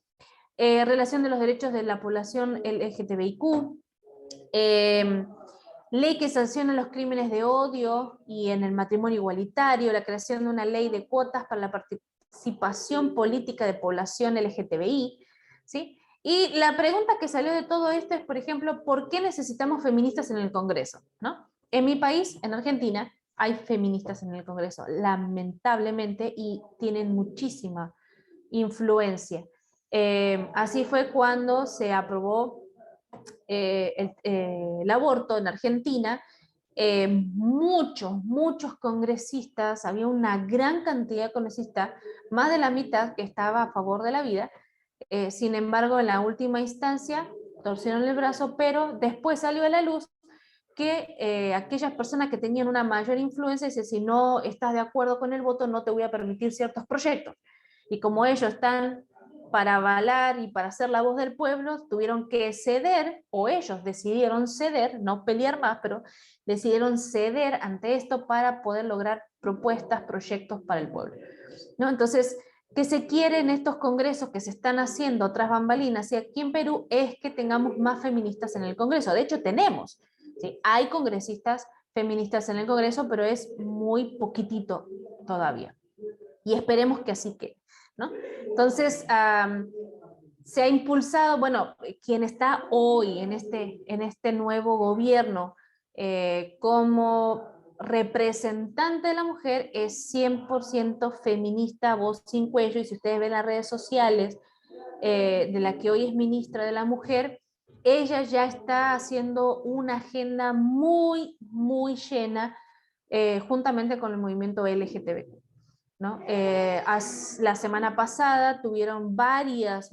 relación de los derechos de la población LGTBIQ, ley que sanciona los crímenes de odio y en el matrimonio igualitario, la creación de una ley de cuotas para la participación política de población LGTBI, ¿sí? Y la pregunta que salió de todo esto es, por ejemplo, ¿por qué necesitamos feministas en el Congreso? ¿No? En mi país, en Argentina, hay feministas en el Congreso, lamentablemente, y tienen muchísima influencia. Así fue cuando se aprobó el aborto en Argentina. Muchos congresistas, había una gran cantidad de congresistas, más de la mitad que estaba a favor de la vida. Sin embargo, en la última instancia torcieron el brazo, pero después salió a la luz que aquellas personas que tenían una mayor influencia, dicen, si no estás de acuerdo con el voto, no te voy a permitir ciertos proyectos. Y como ellos están para avalar y para ser la voz del pueblo, tuvieron que ceder, o ellos decidieron ceder, no pelear más, pero decidieron ceder ante esto para poder lograr propuestas, proyectos para el pueblo, ¿no? Entonces, ¿qué se quiere en estos congresos que se están haciendo tras bambalinas y aquí en Perú? Es que tengamos más feministas en el Congreso. De hecho, tenemos, ¿sí? Hay congresistas feministas en el Congreso, pero es muy poquitito todavía. Y esperemos que así quede, ¿no? Entonces, se ha impulsado, bueno, quien está hoy en este nuevo gobierno como representante de la mujer es 100% feminista, voz sin cuello, y si ustedes ven las redes sociales de la que hoy es ministra de la mujer, ella ya está haciendo una agenda muy, muy llena juntamente con el movimiento LGTB. ¿No? La semana pasada tuvieron varias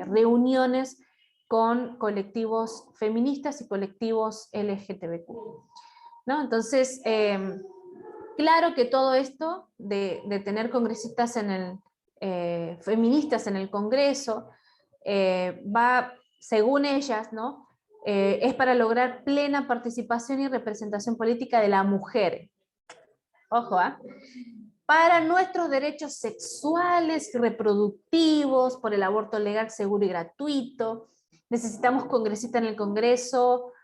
reuniones con colectivos feministas y colectivos LGTBQ, ¿no? Entonces, claro que todo esto de tener congresistas feministas en el Congreso va, según ellas, ¿no? Es para lograr plena participación y representación política de la mujer. Ojo, ¿ah? Para nuestros derechos sexuales y reproductivos, por el aborto legal, seguro y gratuito. Necesitamos congresistas en el Congreso,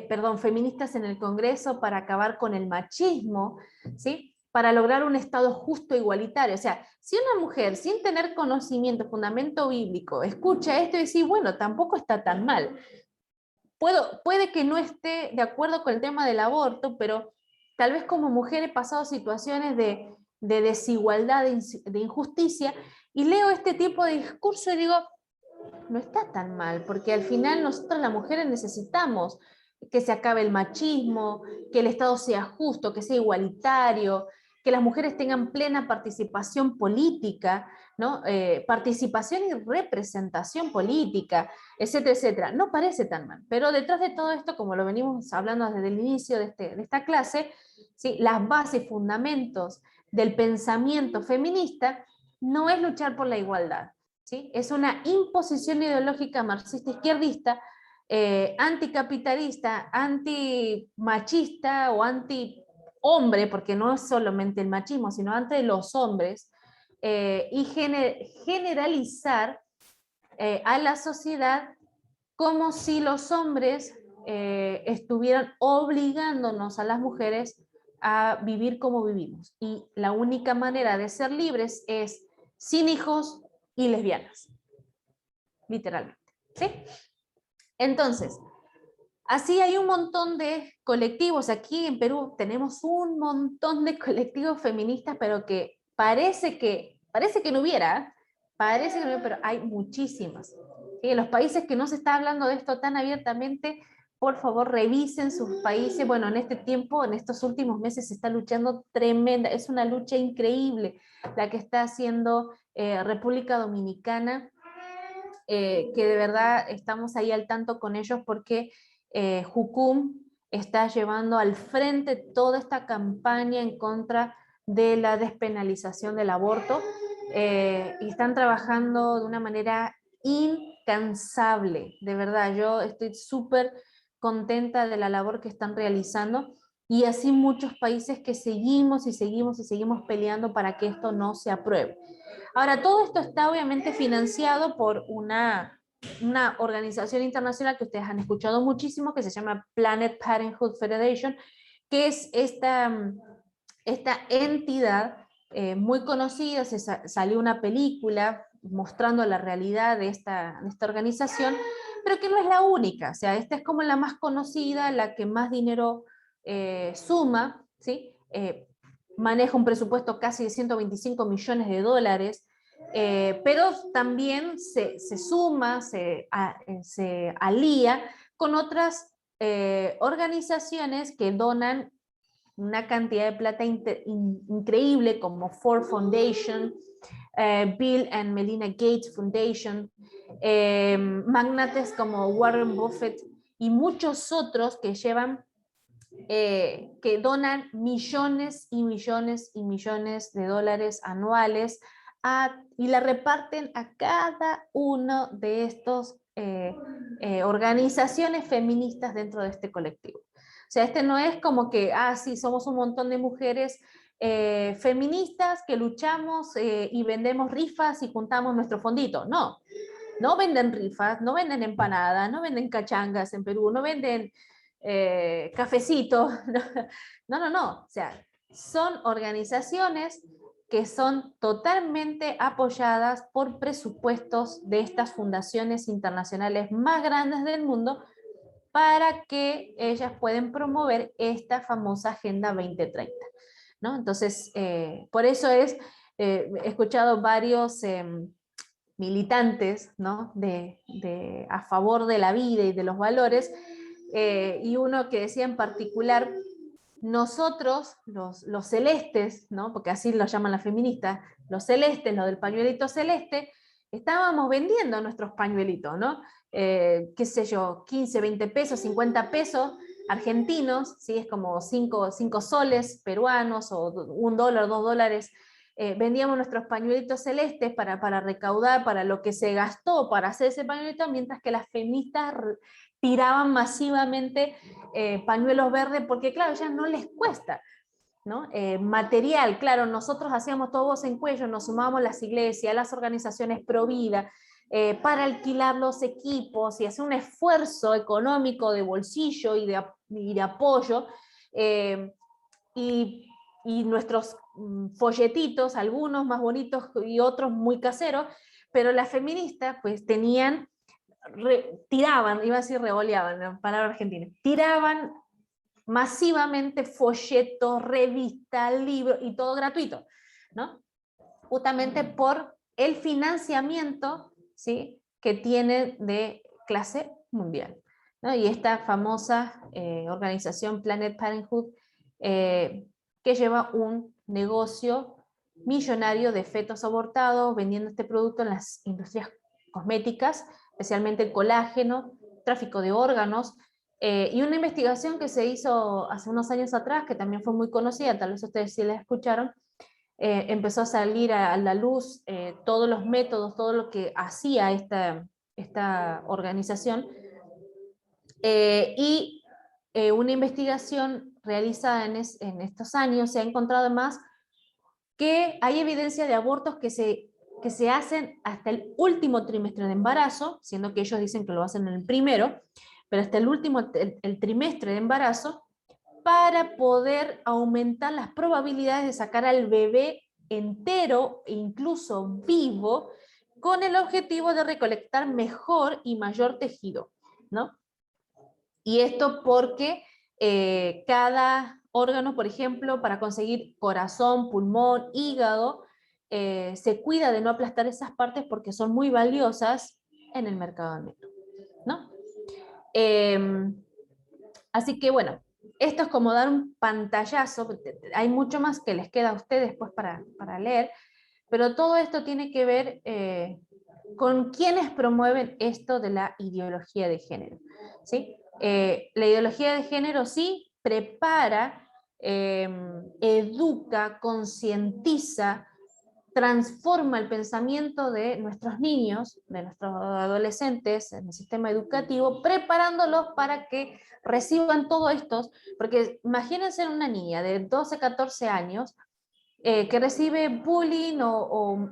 perdón, feministas en el Congreso para acabar con el machismo, ¿sí? Para lograr un Estado justo e igualitario. O sea, si una mujer sin tener conocimiento, fundamento bíblico, escucha esto y dice, bueno, tampoco está tan mal. Puede que no esté de acuerdo con el tema del aborto, pero tal vez como mujer he pasado situaciones de desigualdad, de injusticia, y leo este tipo de discurso y digo, no está tan mal, porque al final nosotros las mujeres necesitamos que se acabe el machismo, que el Estado sea justo, que sea igualitario, que las mujeres tengan plena participación política, ¿no? Participación y representación política, etcétera, etcétera. No parece tan mal, pero detrás de todo esto, como lo venimos hablando desde el inicio de esta clase, ¿sí? Las bases y fundamentos del pensamiento feminista no es luchar por la igualdad, ¿sí? Es una imposición ideológica marxista-izquierdista, anticapitalista, antimachista o anti-hombre, porque no es solamente el machismo, sino ante los hombres, y generalizar a la sociedad como si los hombres estuvieran obligándonos a las mujeres a vivir como vivimos. Y la única manera de ser libres es sin hijos y lesbianas, literalmente, ¿sí? Entonces, así hay un montón de colectivos. Aquí en Perú tenemos un montón de colectivos feministas, pero que parece que no hubiera, pero hay muchísimas. ¿Sí? En los países que no se está hablando de esto tan abiertamente, por favor revisen sus países. Bueno, en este tiempo, en estos últimos meses se está luchando tremenda, es una lucha increíble la que está haciendo República Dominicana, que de verdad estamos ahí al tanto con ellos porque Jucum está llevando al frente toda esta campaña en contra de la despenalización del aborto y están trabajando de una manera incansable, de verdad, yo estoy súper contenta de la labor que están realizando y así muchos países que seguimos y seguimos y seguimos peleando para que esto no se apruebe. Ahora, todo esto está obviamente financiado por una organización internacional que ustedes han escuchado muchísimo, que se llama Planet Parenthood Federation, que es esta entidad muy conocida. Salió una película mostrando la realidad de esta organización, pero que no es la única. O sea, esta es como la más conocida, la que más dinero suma, ¿sí? Maneja un presupuesto casi de 125 millones de dólares, pero también se suma, se alía con otras organizaciones que donan una cantidad de plata increíble, como Ford Foundation, Bill and Melinda Gates Foundation, magnates como Warren Buffett y muchos otros que llevan que donan millones y millones y millones de dólares anuales y la reparten a cada uno de estos organizaciones feministas dentro de este colectivo. O sea, este no es como que, sí, somos un montón de mujeres feministas que luchamos y vendemos rifas y juntamos nuestro fondito. No, no venden rifas, no venden empanadas, no venden cachangas en Perú, no venden cafecitos. No, no, no. O sea, son organizaciones que son totalmente apoyadas por presupuestos de estas fundaciones internacionales más grandes del mundo para que ellas puedan promover esta famosa Agenda 2030, ¿no? Entonces, por eso he escuchado varios militantes, ¿no? A favor de la vida y de los valores, y uno que decía en particular, nosotros, los celestes, ¿no? Porque así lo llaman las feministas, los celestes, lo del pañuelito celeste, estábamos vendiendo nuestros pañuelitos, ¿no? Qué sé yo, 15, 20 pesos, 50 pesos argentinos, ¿sí? Es como 5 soles peruanos o $1, $2. Vendíamos nuestros pañuelitos celestes para recaudar, para lo que se gastó para hacer ese pañuelito, mientras que las feministas tiraban masivamente pañuelos verdes, porque claro, ya no les cuesta, ¿no? Material, claro, nosotros hacíamos todo voz en cuello, nos sumábamos las iglesias, las organizaciones pro vida, para alquilar los equipos y hacer un esfuerzo económico de bolsillo y de apoyo, eh, y, y nuestros folletitos, algunos más bonitos y otros muy caseros, pero las feministas pues tenían, tiraban, iba a decir revoleaban, ¿no? Palabra argentina, tiraban masivamente folletos, revistas, libros y todo gratuito, ¿no? Justamente por el financiamiento, ¿sí? Que tiene de clase mundial, ¿no? Y esta famosa organización Planet Parenthood, que lleva un negocio millonario de fetos abortados, vendiendo este producto en las industrias cosméticas, especialmente el colágeno, tráfico de órganos, y una investigación que se hizo hace unos años atrás, que también fue muy conocida, tal vez ustedes sí la escucharon, empezó a salir a la luz todos los métodos, todo lo que hacía esta organización, y una investigación realizada en estos años se ha encontrado además que hay evidencia de abortos que se hacen hasta el último trimestre de embarazo, siendo que ellos dicen que lo hacen en el primero, pero hasta el último, el trimestre de embarazo, para poder aumentar las probabilidades de sacar al bebé entero e incluso vivo, con el objetivo de recolectar mejor y mayor tejido, ¿no? Y esto porque cada órgano, por ejemplo, para conseguir corazón, pulmón, hígado, se cuida de no aplastar esas partes porque son muy valiosas en el mercado negro, ¿no? Así que bueno, esto es como dar un pantallazo, hay mucho más que les queda a ustedes después para leer, pero todo esto tiene que ver con quienes promueven esto de la ideología de género, ¿sí? La ideología de género sí prepara, educa, concientiza, transforma el pensamiento de nuestros niños, de nuestros adolescentes en el sistema educativo, preparándolos para que reciban todo esto, porque imagínense una niña de 12, 14 años que recibe bullying o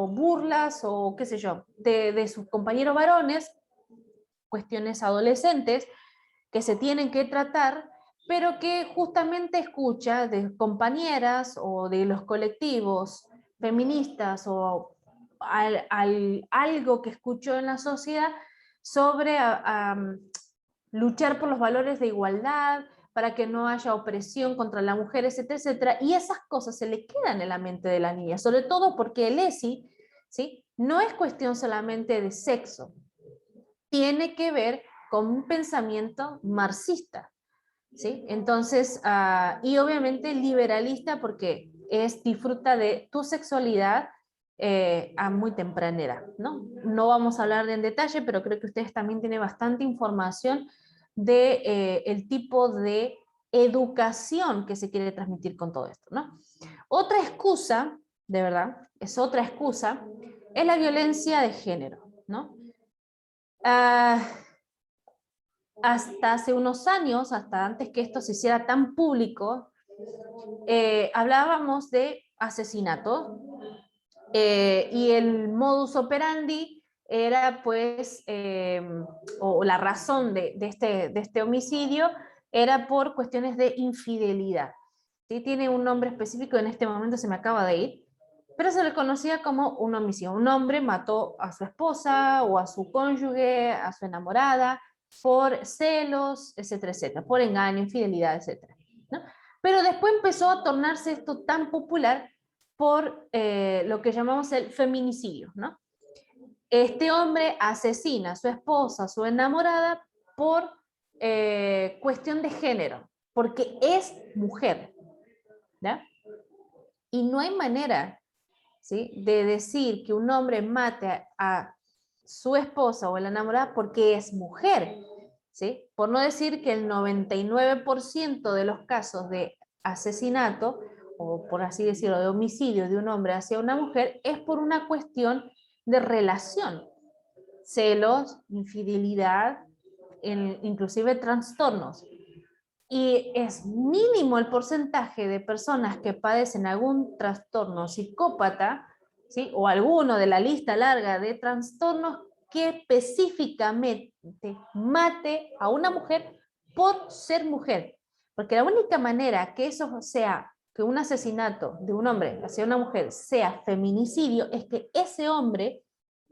burlas o qué sé yo, de sus compañeros varones, cuestiones adolescentes que se tienen que tratar, pero que justamente escucha de compañeras o de los colectivos feministas o algo que escuchó en la sociedad sobre luchar por los valores de igualdad, para que no haya opresión contra la mujer, etcétera, etcétera, y esas cosas se le quedan en la mente de la niña, sobre todo porque el ESI, ¿sí? No es cuestión solamente de sexo, tiene que ver con un pensamiento marxista, ¿sí? Entonces, y obviamente liberalista porque disfruta de tu sexualidad a muy temprana edad, ¿no? No vamos a hablar en detalle, pero creo que ustedes también tienen bastante información de el tipo de educación que se quiere transmitir con todo esto, ¿no? Otra excusa de verdad, es otra excusa, es la violencia de género, ¿no? Hasta hace unos años, hasta antes que esto se hiciera tan público, hablábamos de asesinato, y el modus operandi era pues, o la razón de este homicidio era por cuestiones de infidelidad. ¿Sí? Tiene un nombre específico, en este momento se me acaba de ir, pero se le conocía como un homicidio. Un hombre mató a su esposa o a su cónyuge, a su enamorada, por celos, etcétera, etcétera, por engaño, infidelidad, etcétera, ¿no? Pero después empezó a tornarse esto tan popular por lo que llamamos el feminicidio, ¿no? Este hombre asesina a su esposa, a su enamorada, por cuestión de género, porque es mujer, ¿ya? Y no hay manera, ¿sí?, de decir que un hombre mate a su esposa o a la enamorada porque es mujer, ¿sí? Por no decir que el 99% de los casos de asesinato, o por así decirlo, de homicidio de un hombre hacia una mujer, es por una cuestión de relación, celos, infidelidad, inclusive trastornos. Y es mínimo el porcentaje de personas que padecen algún trastorno psicópata, ¿sí?, o alguno de la lista larga de trastornos que específicamente mate a una mujer por ser mujer. Porque la única manera que eso sea, que un asesinato de un hombre hacia una mujer sea feminicidio, es que ese hombre,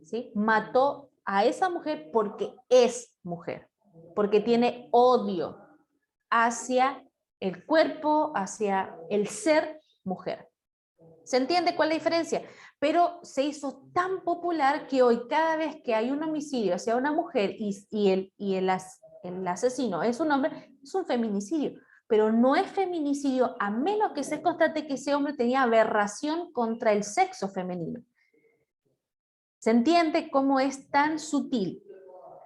¿sí?, mató a esa mujer porque es mujer, porque tiene odio hacia el cuerpo, hacia el ser mujer. ¿Se entiende cuál es la diferencia? Pero se hizo tan popular que hoy cada vez que hay un homicidio hacia una mujer y el asesino es un hombre, es un feminicidio. Pero no es feminicidio a menos que se constate que ese hombre tenía aberración contra el sexo femenino. ¿Se entiende cómo es tan sutil?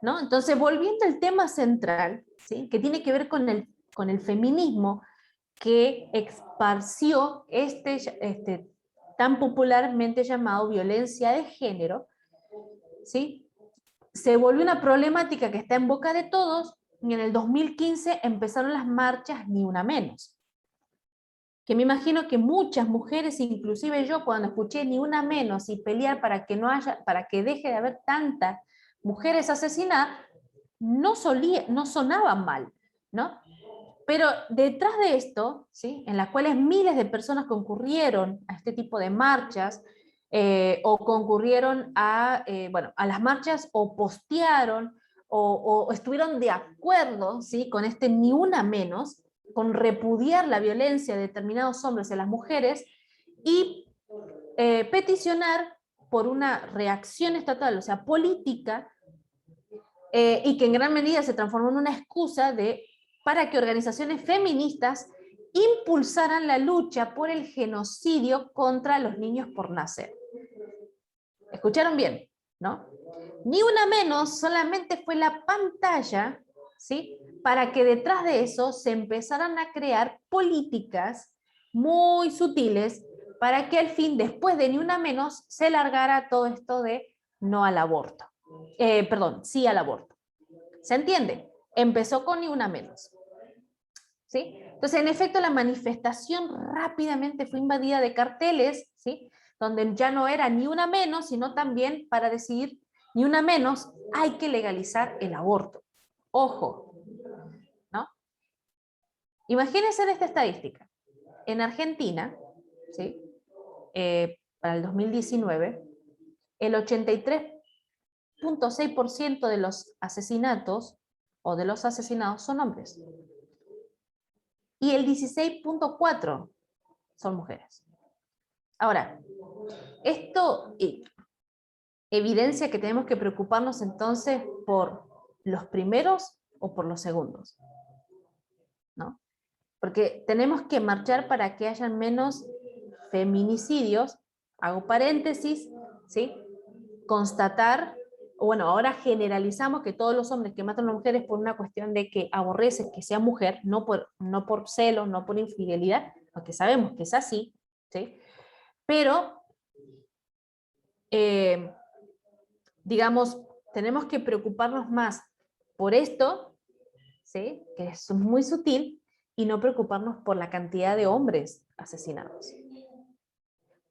¿No? Entonces, volviendo al tema central, ¿sí?, que tiene que ver con el feminismo, que esparció tan popularmente llamado violencia de género, ¿sí?, se volvió una problemática que está en boca de todos, y en el 2015 empezaron las marchas Ni Una Menos, que me imagino que muchas mujeres, inclusive yo, cuando escuché Ni Una Menos y pelear para que no haya, para que deje de haber tantas mujeres asesinadas, no sonaban mal, ¿no? Pero detrás de esto, ¿sí?, en las cuales miles de personas concurrieron a este tipo de marchas, o concurrieron a las marchas, o postearon, o estuvieron de acuerdo, ¿sí?, con este Ni Una Menos, con repudiar la violencia de determinados hombres a las mujeres, y peticionar por una reacción estatal, o sea, política, y que en gran medida se transformó en una excusa para que organizaciones feministas impulsaran la lucha por el genocidio contra los niños por nacer. ¿Escucharon bien? ¿No? Ni Una Menos solamente fue la pantalla, ¿sí?, para que detrás de eso se empezaran a crear políticas muy sutiles para que al fin, después de Ni Una Menos, se largara todo esto de no al aborto. Perdón, sí al aborto. ¿Se entiende? Empezó con Ni Una Menos, ¿sí? Entonces, en efecto, la manifestación rápidamente fue invadida de carteles, ¿sí?, donde ya no era Ni Una Menos, sino también para decir Ni Una Menos, hay que legalizar el aborto. Ojo, ¿no? Imagínense en esta estadística. En Argentina, ¿sí?, para el 2019, el 83,6% de los asesinatos o de los asesinados son hombres. Y el 16,4% son mujeres. Ahora, esto evidencia que tenemos que preocuparnos entonces por los primeros o por los segundos, ¿no? Porque tenemos que marchar para que hayan menos feminicidios, hago paréntesis, ¿sí?, constatar, o bueno, ahora generalizamos que todos los hombres que matan a las mujeres por una cuestión de que aborrecen que sea mujer, no por celo, no por infidelidad, aunque sabemos que es así, ¿sí?, Pero, digamos, tenemos que preocuparnos más por esto, ¿sí? Que es muy sutil, y no preocuparnos por la cantidad de hombres asesinados.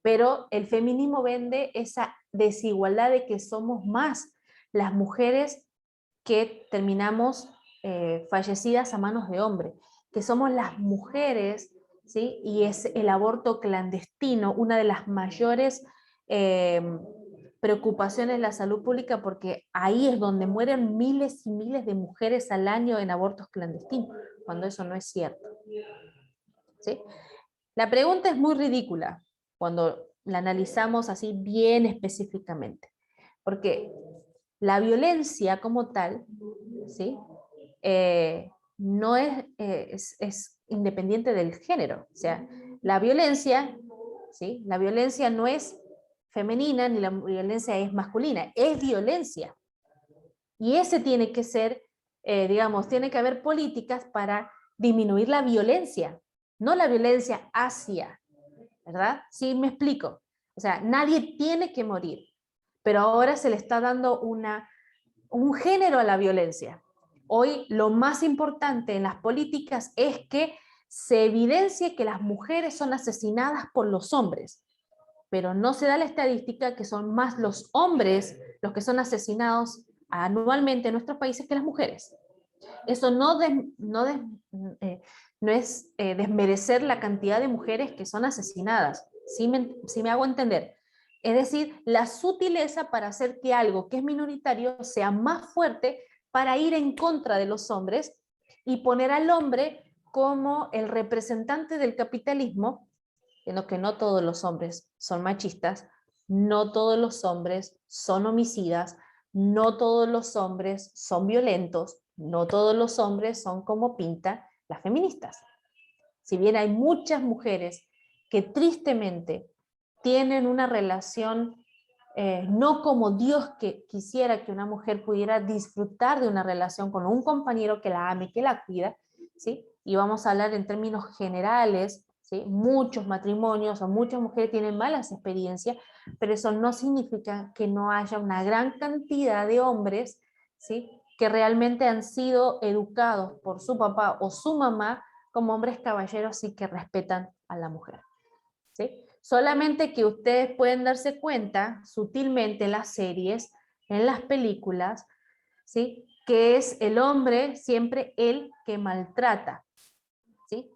Pero el feminismo vende esa desigualdad de que somos más las mujeres que terminamos fallecidas a manos de hombre, que somos las mujeres, ¿sí? Y es el aborto clandestino una de las mayores preocupaciones de la salud pública, porque ahí es donde mueren miles y miles de mujeres al año en abortos clandestinos, cuando eso no es cierto, ¿sí? La pregunta es muy ridícula cuando la analizamos así bien específicamente, porque la violencia como tal, ¿sí? No es independiente del género. O sea, la violencia, ¿sí? La violencia no es femenina ni la violencia es masculina, es violencia. Y ese tiene que ser, digamos, tiene que haber políticas para disminuir la violencia, no la violencia hacia, ¿verdad? Sí, me explico. O sea, nadie tiene que morir, pero ahora se le está dando un género a la violencia. Hoy lo más importante en las políticas es que se evidencie que las mujeres son asesinadas por los hombres, pero no se da la estadística que son más los hombres los que son asesinados anualmente en nuestros países que las mujeres. Eso no es desmerecer la cantidad de mujeres que son asesinadas, si me hago entender. Es decir, la sutileza para hacer que algo que es minoritario sea más fuerte para ir en contra de los hombres y poner al hombre como el representante del capitalismo, siendo que no todos los hombres son machistas, no todos los hombres son homicidas, no todos los hombres son violentos, no todos los hombres son como pintan las feministas. Si bien hay muchas mujeres que tristemente tienen una relación no como Dios que quisiera que una mujer pudiera disfrutar de una relación con un compañero que la ame, que la cuida, ¿sí? Y vamos a hablar en términos generales, ¿sí? Muchos matrimonios o muchas mujeres tienen malas experiencias, pero eso no significa que no haya una gran cantidad de hombres, ¿sí? Que realmente han sido educados por su papá o su mamá como hombres caballeros y que respetan a la mujer, ¿sí? Solamente que ustedes pueden darse cuenta sutilmente en las series, en las películas, ¿sí? Que es el hombre siempre el que maltrata, ¿sí?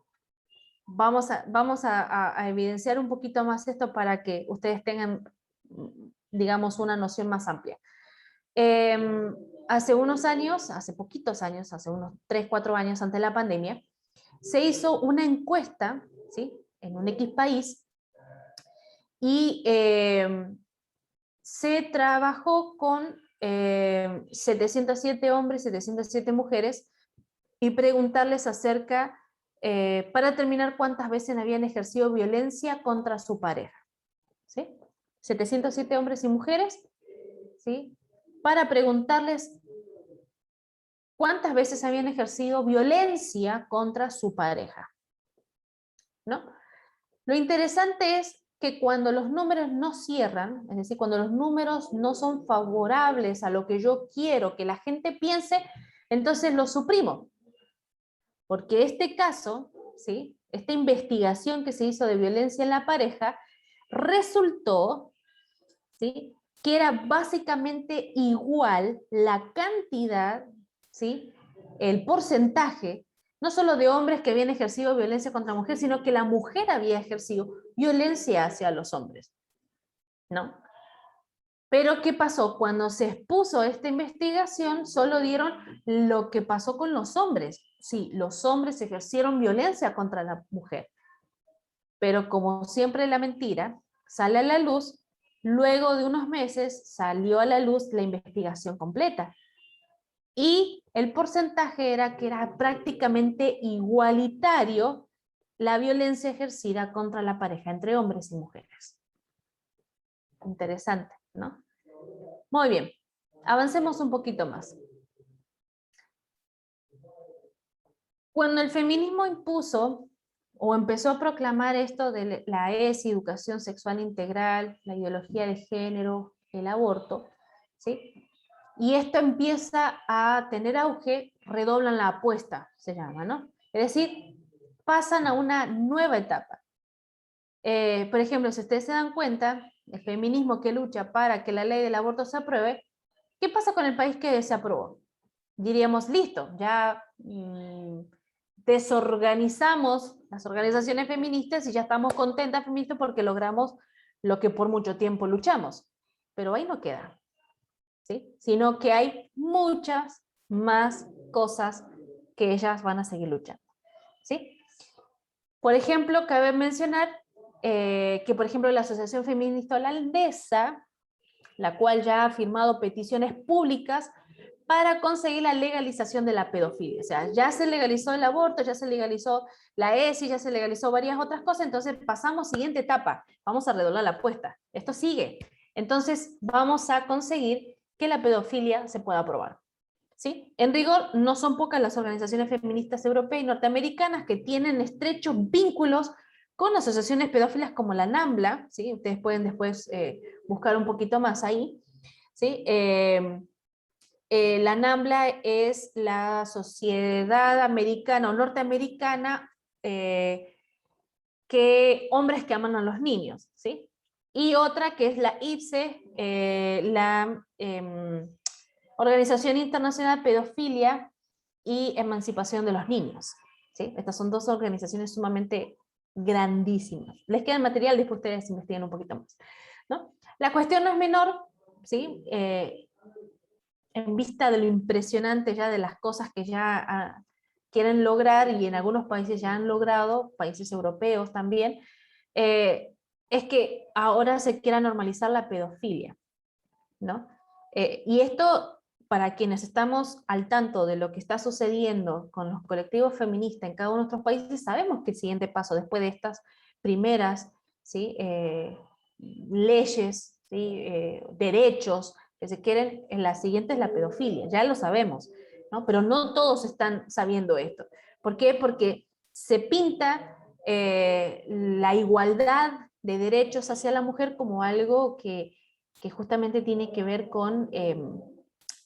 Vamos a evidenciar un poquito más esto para que ustedes tengan, digamos, una noción más amplia. Hace unos años, hace poquitos años, hace unos 3, 4 años antes de la pandemia, se hizo una encuesta, ¿sí? En un X país, y se trabajó con 707 hombres, 707 mujeres, y preguntarles acerca, para determinar cuántas veces habían ejercido violencia contra su pareja, ¿sí? 707 hombres y mujeres, ¿sí? Para preguntarles cuántas veces habían ejercido violencia contra su pareja, ¿no? Lo interesante es que cuando los números no cierran, es decir, cuando los números no son favorables a lo que yo quiero que la gente piense, entonces lo suprimo. Porque este caso, ¿sí? Esta investigación que se hizo de violencia en la pareja, resultó, ¿sí? Que era básicamente igual la cantidad, ¿sí? El porcentaje, no solo de hombres que habían ejercido violencia contra mujeres, sino que la mujer había ejercido violencia hacia los hombres, ¿no? Pero ¿qué pasó? Cuando se expuso esta investigación, solo dieron lo que pasó con los hombres. Sí, los hombres ejercieron violencia contra la mujer, pero como siempre la mentira sale a la luz, luego de unos meses salió a la luz la investigación completa. Y el porcentaje era que era prácticamente igualitario la violencia ejercida contra la pareja entre hombres y mujeres. Interesante, ¿no? Muy bien, avancemos un poquito más. Cuando el feminismo impuso o empezó a proclamar esto de la ESI, educación sexual integral, la ideología de género, el aborto, ¿sí? Y esto empieza a tener auge, redoblan la apuesta, se llama, ¿no? Es decir, pasan a una nueva etapa. Por ejemplo, si ustedes se dan cuenta, el feminismo que lucha para que la ley del aborto se apruebe, ¿qué pasa con el país que se aprobó? Diríamos, listo, ya desorganizamos las organizaciones feministas y ya estamos contentas feministas porque logramos lo que por mucho tiempo luchamos. Pero ahí no queda, ¿sí? Sino que hay muchas más cosas que ellas van a seguir luchando, ¿sí? Por ejemplo, cabe mencionar que, por ejemplo, la Asociación Feminista Holandesa, la cual ya ha firmado peticiones públicas para conseguir la legalización de la pedofilia. O sea, ya se legalizó el aborto, ya se legalizó la ESI, ya se legalizó varias otras cosas, entonces pasamos siguiente etapa, vamos a redoblar la apuesta. Esto sigue. Entonces vamos a conseguir que la pedofilia se pueda aprobar. ¿Sí? En rigor, no son pocas las organizaciones feministas europeas y norteamericanas que tienen estrechos vínculos con asociaciones pedófilas como la NAMBLA, ¿sí? Ustedes pueden después buscar un poquito más ahí, ¿sí? La NAMBLA es la Sociedad Americana o Norteamericana que hombres que aman a los niños, ¿sí? Y otra que es la IPSE, la Organización Internacional de Pedofilia y Emancipación de los Niños, ¿sí? Estas son dos organizaciones sumamente grandísimas. Les queda el material, después ustedes investiguen un poquito más, ¿no? La cuestión no es menor, ¿sí? En vista de lo impresionante ya de las cosas que ya quieren lograr y en algunos países ya han logrado, países europeos también, es que ahora se quiera normalizar la pedofilia, ¿no? Y esto, para quienes estamos al tanto de lo que está sucediendo con los colectivos feministas en cada uno de nuestros países, sabemos que el siguiente paso después de estas primeras, ¿sí? Leyes, ¿sí? Derechos que se quieren, en la siguiente es la pedofilia, ya lo sabemos, ¿no? Pero no todos están sabiendo esto. ¿Por qué? Porque se pinta la igualdad de derechos hacia la mujer como algo que justamente tiene que ver con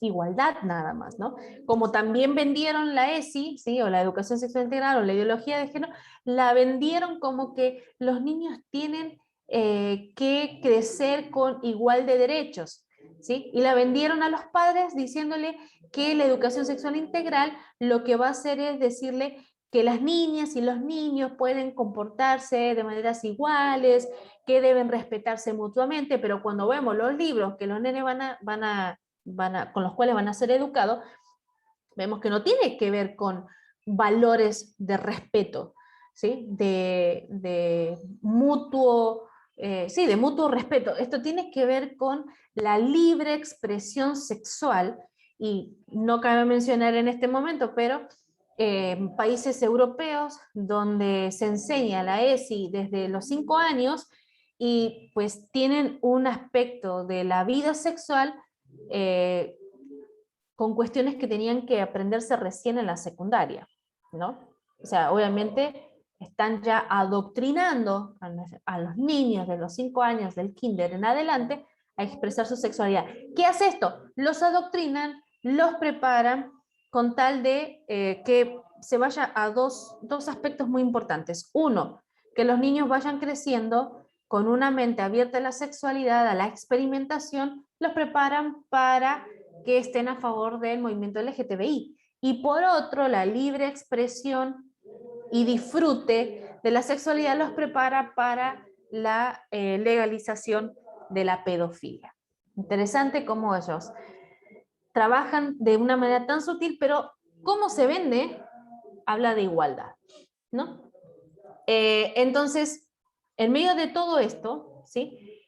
igualdad nada más, ¿no? Como también vendieron la ESI, ¿sí? O la educación sexual integral, o la ideología de género, la vendieron como que los niños tienen que crecer con igual de derechos, ¿sí? Y la vendieron a los padres diciéndole que la educación sexual integral lo que va a hacer es decirle que las niñas y los niños pueden comportarse de maneras iguales, que deben respetarse mutuamente, pero cuando vemos los libros que los nenes con los cuales van a ser educados, vemos que no tiene que ver con valores de respeto, ¿sí? De mutuo, sí, de mutuo respeto. Esto tiene que ver con la libre expresión sexual, y no cabe mencionar en este momento, pero países europeos donde se enseña la ESI desde los 5 años y pues tienen un aspecto de la vida sexual con cuestiones que tenían que aprenderse recién en la secundaria, ¿no? O sea, obviamente están ya adoctrinando a los niños de los 5 años del kinder en adelante a expresar su sexualidad. ¿Qué hace esto? Los adoctrinan, los preparan con tal de que se vaya a dos aspectos muy importantes. Uno, que los niños vayan creciendo con una mente abierta a la sexualidad, a la experimentación, los preparan para que estén a favor del movimiento LGTBI. Y por otro, la libre expresión y disfrute de la sexualidad los prepara para la legalización de la pedofilia. Interesante cómo ellos trabajan de una manera tan sutil, pero cómo se vende habla de igualdad, ¿no? Entonces, en medio de todo esto, ¿sí?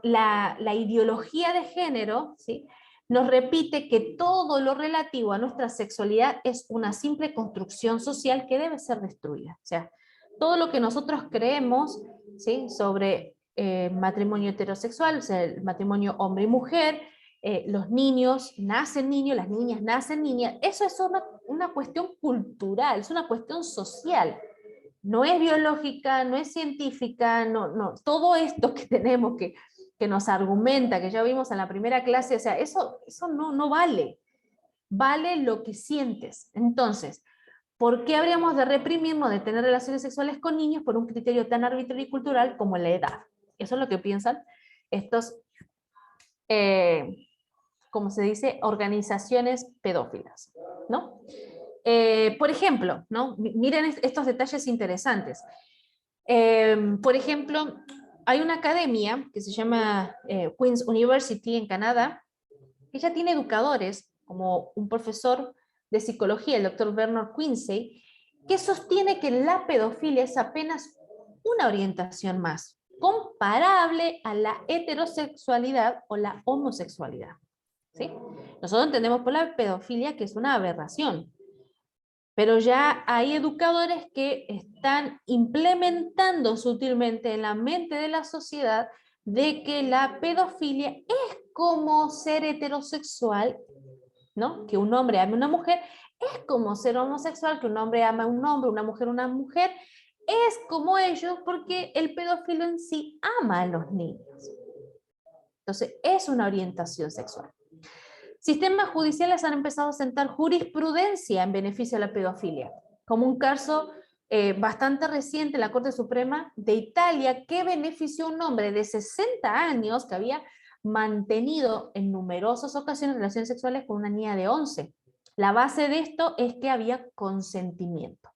La ideología de género, ¿sí? Nos repite que todo lo relativo a nuestra sexualidad es una simple construcción social que debe ser destruida. O sea, todo lo que nosotros creemos, ¿sí? Sobre matrimonio heterosexual, o sea, el matrimonio hombre y mujer, los niños nacen niños, las niñas nacen niñas, eso es una cuestión cultural, es una cuestión social, no es biológica, no es científica, no, todo esto que tenemos que nos argumenta, que ya vimos en la primera clase, o sea, eso no vale, vale lo que sientes. Entonces, ¿por qué habríamos de reprimirnos de tener relaciones sexuales con niños por un criterio tan arbitrario y cultural como la edad? Eso es lo que piensan estos, como se dice, organizaciones pedófilas, ¿no? Por ejemplo, ¿no? Miren estos detalles interesantes. Por ejemplo, hay una academia que se llama Queen's University en Canadá, que ya tiene educadores, como un profesor de psicología, el doctor Bernard Quincy, que sostiene que la pedofilia es apenas una orientación más, comparable a la heterosexualidad o la homosexualidad. ¿Sí? Nosotros entendemos por la pedofilia que es una aberración, pero ya hay educadores que están implementando sutilmente en la mente de la sociedad de que la pedofilia es como ser heterosexual, ¿no? Que un hombre ame a una mujer, es como ser homosexual, que un hombre ama a un hombre, una mujer, es como ellos porque el pedófilo en sí ama a los niños. Entonces, es una orientación sexual. Sistemas judiciales han empezado a sentar jurisprudencia en beneficio de la pedofilia, como un caso bastante reciente en la Corte Suprema de Italia que benefició a un hombre de 60 años que había mantenido en numerosas ocasiones relaciones sexuales con una niña de 11. La base de esto es que había consentimiento.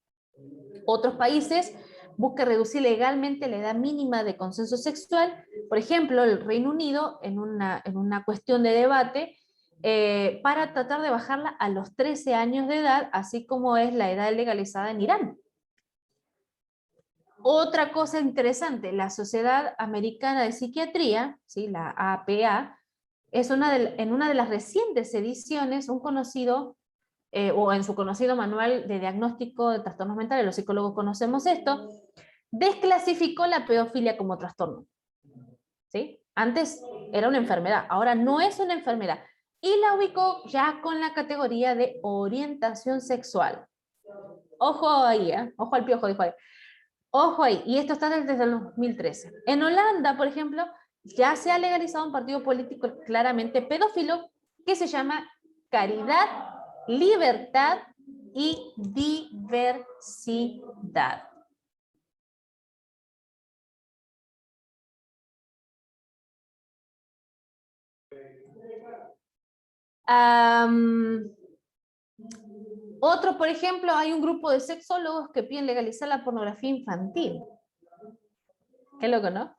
Otros países buscan reducir legalmente la edad mínima de consenso sexual. Por ejemplo, el Reino Unido, en una cuestión de debate, para tratar de bajarla a los 13 años de edad, así como es la edad legalizada en Irán. Otra cosa interesante, la Sociedad Americana de Psiquiatría, ¿sí? La APA, es en una de las recientes ediciones, un conocido, o en su conocido manual de diagnóstico de trastornos mentales, los psicólogos conocemos esto, desclasificó la pedofilia como trastorno. ¿Sí? Antes era una enfermedad, ahora no es una enfermedad. Y la ubicó ya con la categoría de orientación sexual. Ojo ahí, ojo al piojo, dijo ahí. Ojo ahí, y esto está desde el 2013. En Holanda, por ejemplo, ya se ha legalizado un partido político claramente pedófilo que se llama Caridad, Libertad y Diversidad. Otro, por ejemplo, hay un grupo de sexólogos que piden legalizar la pornografía infantil. Qué loco, ¿no?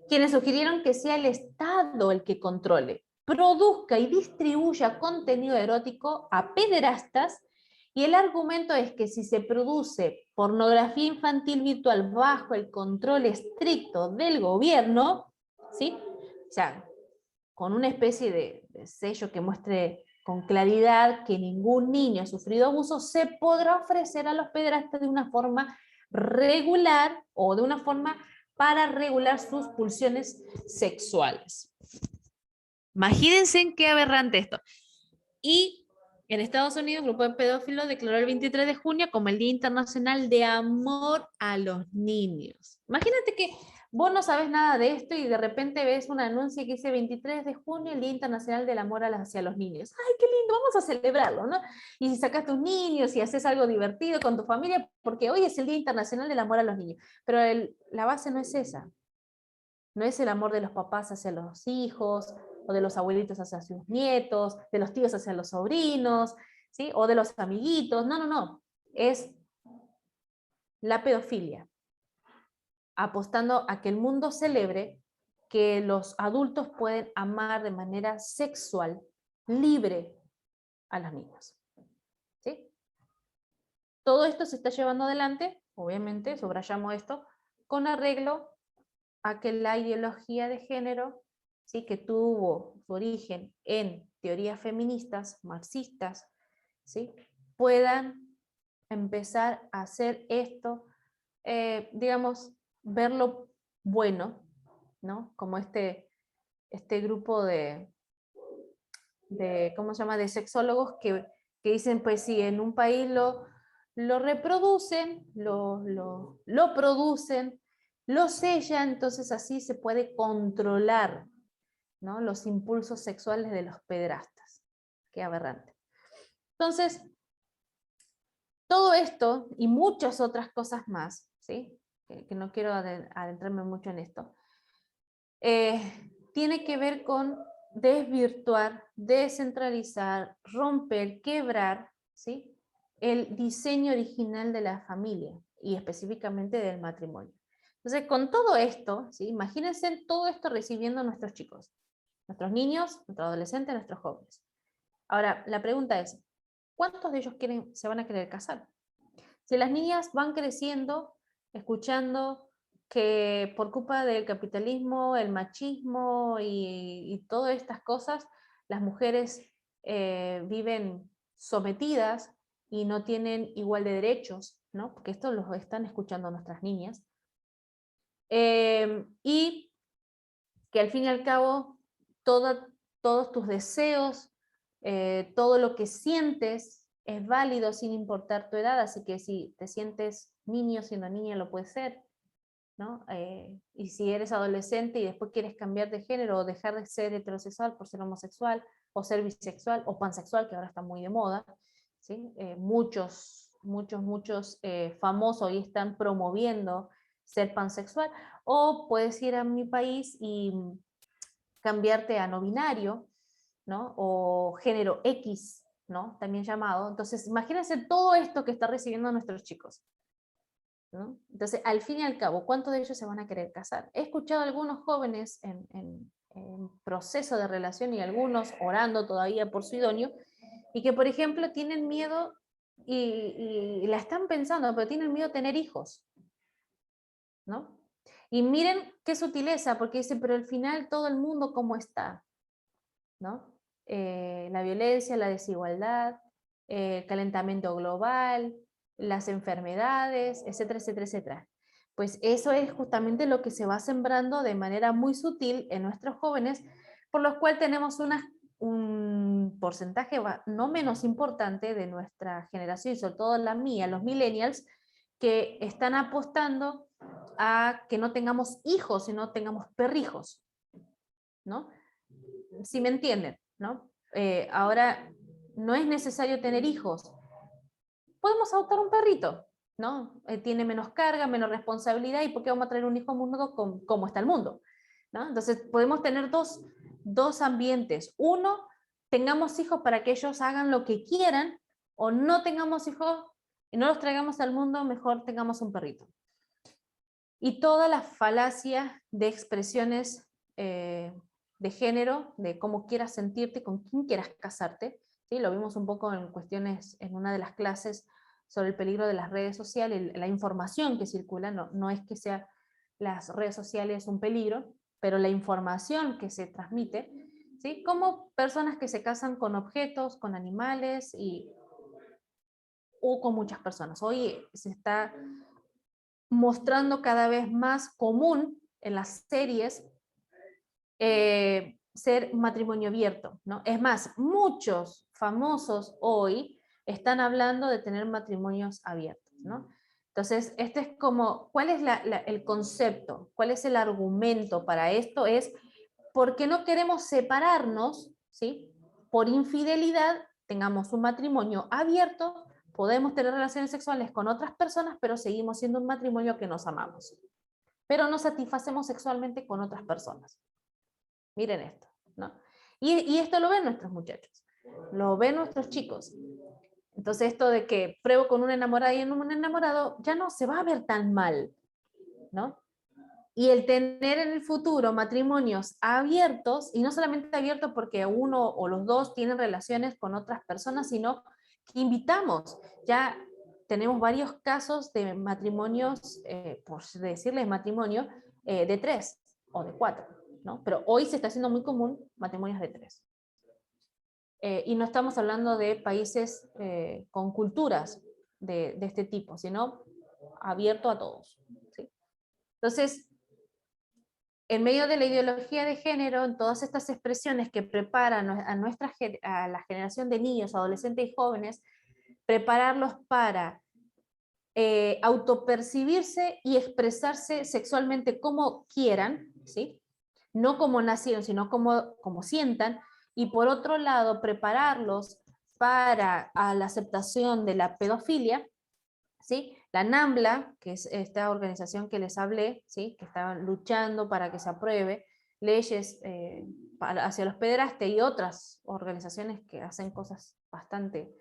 Quienes sugirieron que sea el Estado el que controle, produzca y distribuya contenido erótico a pederastas, y el argumento es que si se produce pornografía infantil virtual bajo el control estricto del gobierno, ¿sí? O sea, con una especie de sello que muestre con claridad que ningún niño ha sufrido abuso, se podrá ofrecer a los pederastas de una forma regular o de una forma para regular sus pulsiones sexuales. Imagínense en qué aberrante esto. Y en Estados Unidos, el grupo de pedófilos declaró el 23 de junio como el Día Internacional de Amor a los Niños. Imagínate que vos no sabes nada de esto y de repente ves un anuncio que dice 23 de junio, el Día Internacional del Amor hacia los Niños. ¡Ay, qué lindo! Vamos a celebrarlo, ¿no? Y si sacas tus niños y haces algo divertido con tu familia, porque hoy es el Día Internacional del Amor a los Niños. Pero la base no es esa. No es el amor de los papás hacia los hijos, o de los abuelitos hacia sus nietos, de los tíos hacia los sobrinos, ¿sí? O de los amiguitos. No, no, no. Es la pedofilia, apostando a que el mundo celebre que los adultos pueden amar de manera sexual, libre, a los niños. ¿Sí? Todo esto se está llevando adelante, obviamente, subrayamos esto, con arreglo a que la ideología de género, ¿sí? Que tuvo su origen en teorías feministas, marxistas, ¿sí? Puedan empezar a hacer esto, digamos, verlo bueno, ¿no? Como este grupo ¿cómo se llama?, de sexólogos que dicen, pues si en un país lo reproducen, lo producen, lo sellan, entonces así se puede controlar, ¿no?, los impulsos sexuales de los pederastas. Qué aberrante. Entonces, todo esto y muchas otras cosas más, ¿sí?, que no quiero adentrarme mucho en esto, tiene que ver con desvirtuar, descentralizar, romper, quebrar, ¿sí?, el diseño original de la familia y específicamente del matrimonio. Entonces, con todo esto, ¿sí?, imagínense todo esto recibiendo a nuestros chicos, nuestros niños, nuestros adolescentes, nuestros jóvenes. Ahora, la pregunta es, ¿cuántos de ellos se van a querer casar? Si las niñas van creciendo, escuchando que por culpa del capitalismo, el machismo y todas estas cosas, las mujeres viven sometidas y no tienen igual de derechos, ¿no?, porque esto lo están escuchando nuestras niñas, y que al fin y al cabo todos tus deseos, todo lo que sientes es válido sin importar tu edad, así que si te sientes niño siendo niña lo puedes ser, ¿no? Y si eres adolescente y después quieres cambiar de género o dejar de ser heterosexual por ser homosexual o ser bisexual o pansexual, que ahora está muy de moda, ¿sí? Muchos famosos hoy están promoviendo ser pansexual, o puedes ir a mi país y cambiarte a no binario, ¿no?, o género X, ¿no?, también llamado. Entonces, imagínense todo esto que está recibiendo nuestros chicos, ¿no? Entonces, al fin y al cabo, ¿cuántos de ellos se van a querer casar? He escuchado a algunos jóvenes en proceso de relación y algunos orando todavía por su idóneo, y que, por ejemplo, tienen miedo y la están pensando, pero tienen miedo a tener hijos, ¿no? Y miren qué sutileza, porque dice, pero al final todo el mundo cómo está, ¿no? La violencia, la desigualdad, el calentamiento global, las enfermedades, etcétera, etcétera, etcétera. Pues eso es justamente lo que se va sembrando de manera muy sutil en nuestros jóvenes, por lo cual tenemos un porcentaje no menos importante de nuestra generación, y sobre todo la mía, los millennials, que están apostando a que no tengamos hijos, sino tengamos perrijos, ¿no? Si me entienden, ¿no? Ahora no es necesario tener hijos. Podemos adoptar un perrito, ¿no? Tiene menos carga, menos responsabilidad, ¿y por qué vamos a traer un hijo al mundo como está el mundo? ¿No? Entonces podemos tener dos ambientes. Uno, tengamos hijos para que ellos hagan lo que quieran, o no tengamos hijos y no los traigamos al mundo, mejor tengamos un perrito. Y toda la falacia de expresiones de género, de cómo quieras sentirte, con quién quieras casarte, ¿sí? Lo vimos un poco en cuestiones, en una de las clases sobre el peligro de las redes sociales, la información que circula, no es que sea las redes sociales un peligro, pero la información que se transmite, ¿sí?, como personas que se casan con objetos, con animales o con muchas personas. Hoy se está mostrando cada vez más común en las series ser matrimonio abierto, ¿no? Es más, muchos famosos hoy están hablando de tener matrimonios abiertos, ¿no? Entonces, este es como, ¿cuál es el concepto? ¿Cuál es el argumento para esto? Es porque no queremos separarnos, ¿sí? Por infidelidad, tengamos un matrimonio abierto, podemos tener relaciones sexuales con otras personas, pero seguimos siendo un matrimonio que nos amamos. Pero nos satisfacemos sexualmente con otras personas. Miren esto, ¿no? Y esto lo ven nuestros muchachos, lo ven nuestros chicos. Entonces esto de que pruebo con una enamorada y en un enamorado ya no se va a ver tan mal, ¿no? Y el tener en el futuro matrimonios abiertos, y no solamente abiertos porque uno o los dos tienen relaciones con otras personas, sino que invitamos. Ya tenemos varios casos de matrimonios, por decirles matrimonio, de 3 o de 4, ¿no? Pero hoy se está haciendo muy común matrimonios de 3. Y no estamos hablando de países con culturas de este tipo, sino abierto a todos, ¿sí? Entonces, en medio de la ideología de género, en todas estas expresiones que preparan a la generación de niños, adolescentes y jóvenes, prepararlos para autopercibirse y expresarse sexualmente como quieran, ¿sí? No como nacieron, sino como sientan, y por otro lado, prepararlos para la aceptación de la pedofilia, ¿sí? La NAMBLA, que es esta organización que les hablé, ¿sí? Que está luchando para que se apruebe leyes hacia los pederastas, y otras organizaciones que hacen cosas bastante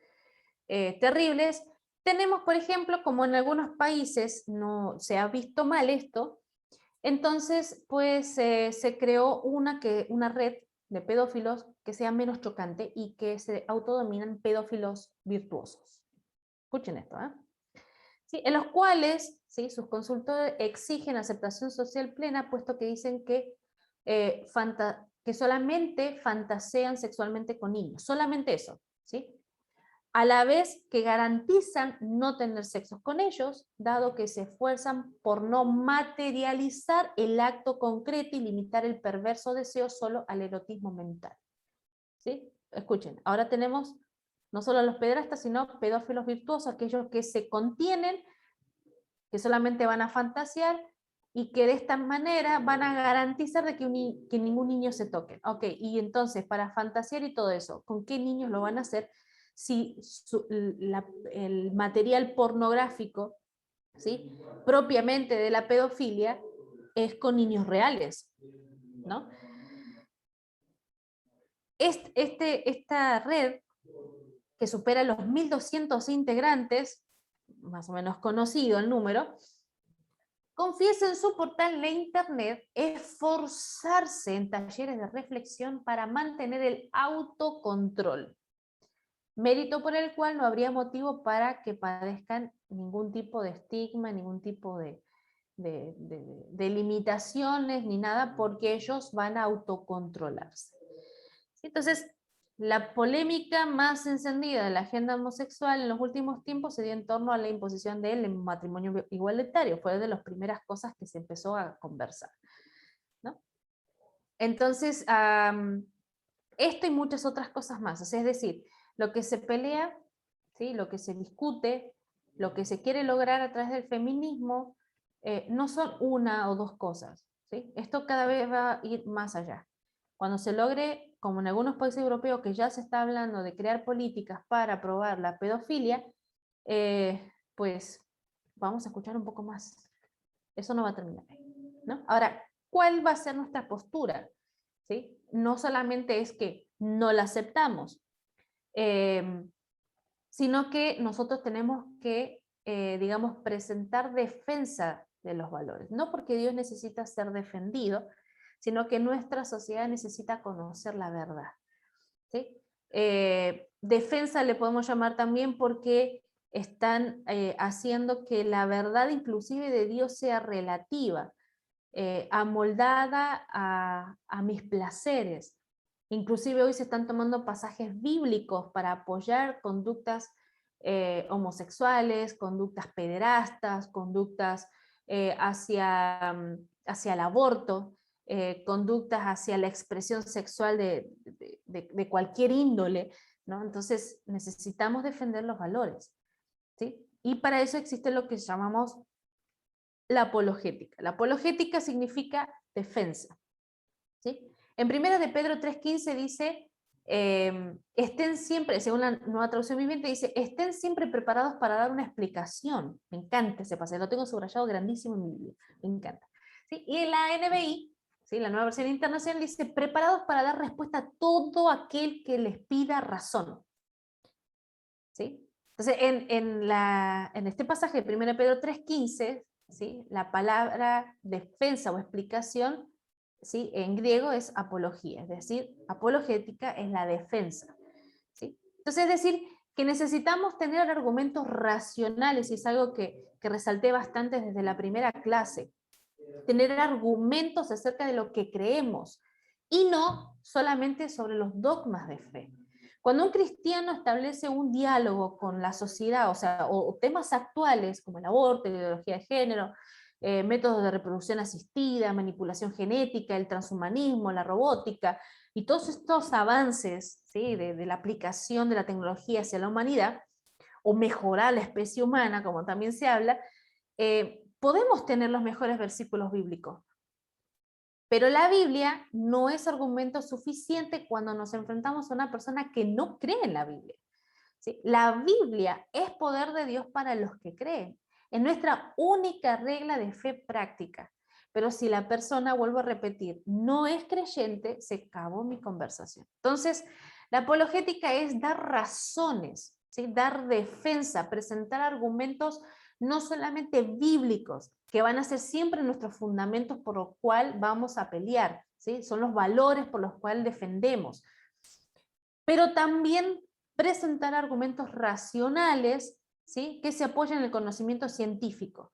terribles. Tenemos, por ejemplo, como en algunos países no se ha visto mal esto, entonces pues se creó una red de pedófilos que sea menos chocante y que se autodominan pedófilos virtuosos. Escuchen esto, ¿eh? ¿Sí? En los cuales, ¿sí?, sus consultores exigen aceptación social plena, puesto que dicen que solamente fantasean sexualmente con niños, solamente eso, ¿sí? A la vez que garantizan no tener sexo con ellos, dado que se esfuerzan por no materializar el acto concreto y limitar el perverso deseo solo al erotismo mental. ¿Sí? Escuchen, ahora tenemos no solo los pederastas, sino pedófilos virtuosos, aquellos que se contienen, que solamente van a fantasear y que de esta manera van a garantizar de que ningún niño se toque. Ok, y entonces para fantasear y todo eso, ¿con qué niños lo van a hacer si el material pornográfico, ¿sí?, propiamente de la pedofilia es con niños reales, ¿no? Esta red, que supera los 1.200 integrantes, más o menos conocido el número, confiesa en su portal de internet esforzarse en talleres de reflexión para mantener el autocontrol, mérito por el cual no habría motivo para que padezcan ningún tipo de estigma, ningún tipo de limitaciones ni nada, porque ellos van a autocontrolarse. Entonces, la polémica más encendida de la agenda homosexual en los últimos tiempos se dio en torno a la imposición del matrimonio igualitario. Fue de las primeras cosas que se empezó a conversar, ¿no? Entonces, esto y muchas otras cosas más. O sea, es decir, lo que se pelea, ¿sí?, lo que se discute, lo que se quiere lograr a través del feminismo, no son una o dos cosas, ¿sí? Esto cada vez va a ir más allá. Cuando se logre, como en algunos países europeos que ya se está hablando de crear políticas para aprobar la pedofilia, pues vamos a escuchar un poco más. Eso no va a terminar ahí, ¿no? Ahora, ¿cuál va a ser nuestra postura? ¿Sí? No solamente es que no la aceptamos, sino que nosotros tenemos que, digamos, presentar defensa de los valores. No porque Dios necesita ser defendido, sino que nuestra sociedad necesita conocer la verdad, ¿sí? Defensa le podemos llamar también porque están haciendo que la verdad inclusive de Dios sea relativa, amoldada a mis placeres. Inclusive hoy se están tomando pasajes bíblicos para apoyar conductas homosexuales, conductas pederastas, conductas hacia el aborto, conductas hacia la expresión sexual de cualquier índole, ¿no? Entonces necesitamos defender los valores, ¿sí? Y para eso existe lo que llamamos la apologética. La apologética significa defensa, ¿sí? En primera de Pedro 3:15 dice, estén siempre, según la Nueva Traducción Viviente, dice, estén siempre preparados para dar una explicación. Me encanta ese pasaje, lo tengo subrayado grandísimo en mi Biblia, me encanta. ¿Sí? Y en la NBI, ¿sí?, la Nueva Versión Internacional, dice, preparados para dar respuesta a todo aquel que les pida razón. ¿Sí? Entonces, en este pasaje de 1 Pedro 3:15, ¿sí?, la palabra defensa o explicación, ¿sí?, en griego es apología, es decir, apologética es la defensa, ¿sí? Entonces, es decir, que necesitamos tener argumentos racionales, y es algo que resalté bastante desde la primera clase, tener argumentos acerca de lo que creemos, y no solamente sobre los dogmas de fe. Cuando un cristiano establece un diálogo con la sociedad, o sea, o temas actuales como el aborto, la ideología de género, métodos de reproducción asistida, manipulación genética, el transhumanismo, la robótica, y todos estos avances, ¿sí?, de la aplicación de la tecnología hacia la humanidad, o mejorar la especie humana, como también se habla, podemos tener los mejores versículos bíblicos. Pero la Biblia no es argumento suficiente cuando nos enfrentamos a una persona que no cree en la Biblia. ¿Sí? La Biblia es poder de Dios para los que creen. Es nuestra única regla de fe práctica. Pero si la persona, vuelvo a repetir, no es creyente, se acabó mi conversación. Entonces, la apologética es dar razones, ¿sí? Dar defensa, presentar argumentos no solamente bíblicos, que van a ser siempre nuestros fundamentos por los cuales vamos a pelear, ¿sí? Son los valores por los cuales defendemos. Pero también presentar argumentos racionales, ¿sí? Que se apoyen en el conocimiento científico.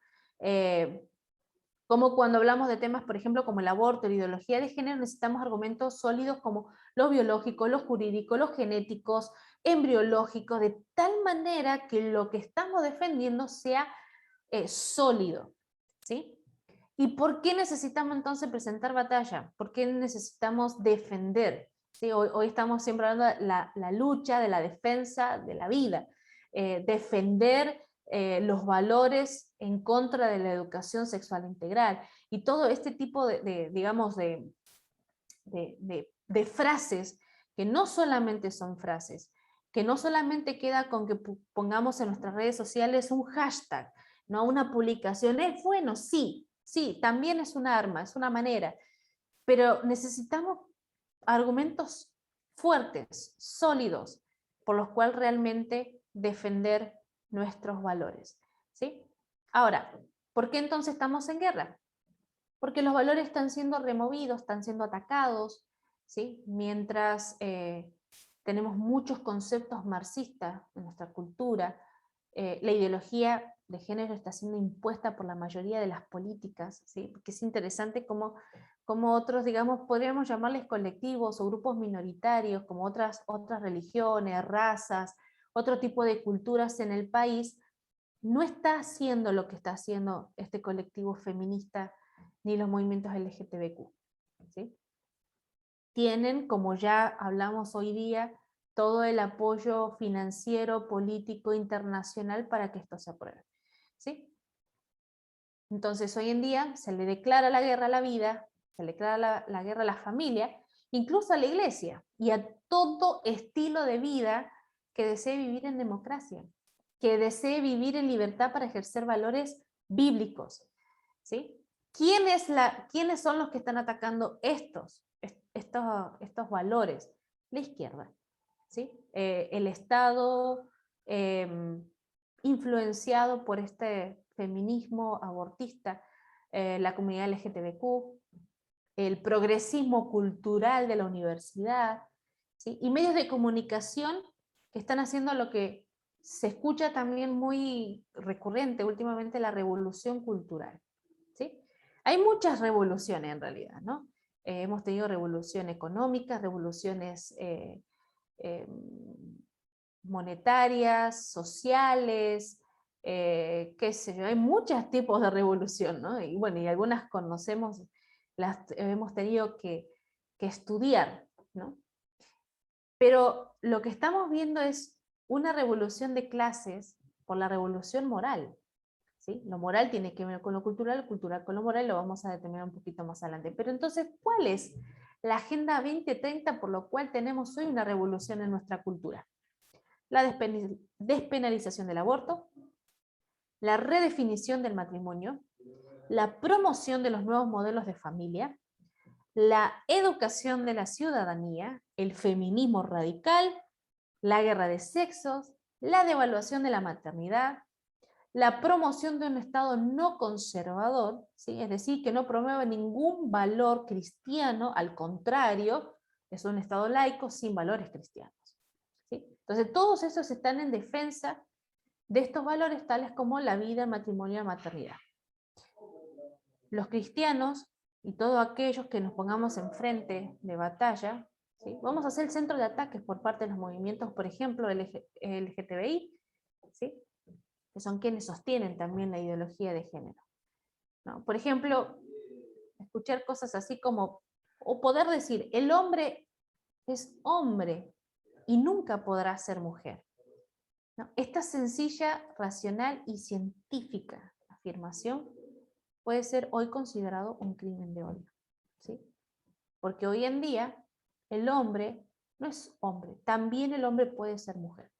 Como cuando hablamos de temas, por ejemplo, como el aborto, la ideología de género, necesitamos argumentos sólidos como los biológicos, los jurídicos, los genéticos, embriológicos, de tal manera que lo que estamos defendiendo sea sólido, ¿sí? ¿Y por qué necesitamos entonces presentar batalla? ¿Por qué necesitamos defender? ¿Sí? Hoy estamos siempre hablando de la lucha, de la defensa de la vida, defender los valores en contra de la educación sexual integral, y todo este tipo digamos, de frases que no solamente son frases, que no solamente queda con que pongamos en nuestras redes sociales un hashtag, no una publicación. Es bueno, sí, sí, también es un arma, es una manera, pero necesitamos argumentos fuertes, sólidos, por los cuales realmente defender nuestros valores, ¿sí? Ahora, ¿por qué entonces estamos en guerra? Porque los valores están siendo removidos, están siendo atacados, ¿sí? Mientras tenemos muchos conceptos marxistas en nuestra cultura, la ideología de género está siendo impuesta por la mayoría de las políticas, ¿sí? Porque es interesante como otros, digamos, podríamos llamarles colectivos o grupos minoritarios, como otras religiones, razas, otro tipo de culturas en el país, no está haciendo lo que está haciendo este colectivo feminista ni los movimientos LGTBQ, ¿sí? Tienen, como ya hablamos hoy día, todo el apoyo financiero, político, internacional para que esto se apruebe, ¿sí? Entonces hoy en día se le declara la guerra a la vida, se le declara la guerra a la familia, incluso a la iglesia y a todo estilo de vida que desee vivir en democracia, que desee vivir en libertad para ejercer valores bíblicos, ¿sí? ¿Quiénes son los que están atacando estos valores? La izquierda, ¿sí? El Estado influenciado por este feminismo abortista, la comunidad LGTBQ, el progresismo cultural de la universidad, ¿sí? Y medios de comunicación que están haciendo lo que se escucha también muy recurrente últimamente, la revolución cultural, ¿sí? Hay muchas revoluciones en realidad, ¿no? Hemos tenido revolución económica, revoluciones monetarias, sociales, qué sé yo, hay muchos tipos de revolución, ¿no? Y bueno, y algunas conocemos, las hemos tenido que estudiar, ¿no? Pero lo que estamos viendo es una revolución de clases por la revolución moral, ¿sí? Lo moral tiene que ver con lo cultural con lo moral, lo vamos a determinar un poquito más adelante. Pero entonces, ¿cuál es la Agenda 2030 por lo cual tenemos hoy una revolución en nuestra cultura? La despenalización del aborto, la redefinición del matrimonio, la promoción de los nuevos modelos de familia, la educación de la ciudadanía, el feminismo radical, la guerra de sexos, la devaluación de la maternidad, la promoción de un Estado no conservador, ¿sí? Es decir, que no promueve ningún valor cristiano, al contrario, es un Estado laico sin valores cristianos, ¿sí? Entonces, todos esos están en defensa de estos valores tales como la vida, el matrimonio y la maternidad. Los cristianos y todos aquellos que nos pongamos enfrente de batalla, ¿sí? Vamos a ser el centro de ataques por parte de los movimientos, por ejemplo, LGTBI, ¿sí? Que son quienes sostienen también la ideología de género, ¿no? Por ejemplo, escuchar cosas así como, o poder decir, el hombre es hombre y nunca podrá ser mujer. ¿no? Esta sencilla, racional y científica afirmación puede ser hoy considerado un crimen de odio, ¿sí? Porque hoy en día el hombre no es hombre, también el hombre puede ser mujer.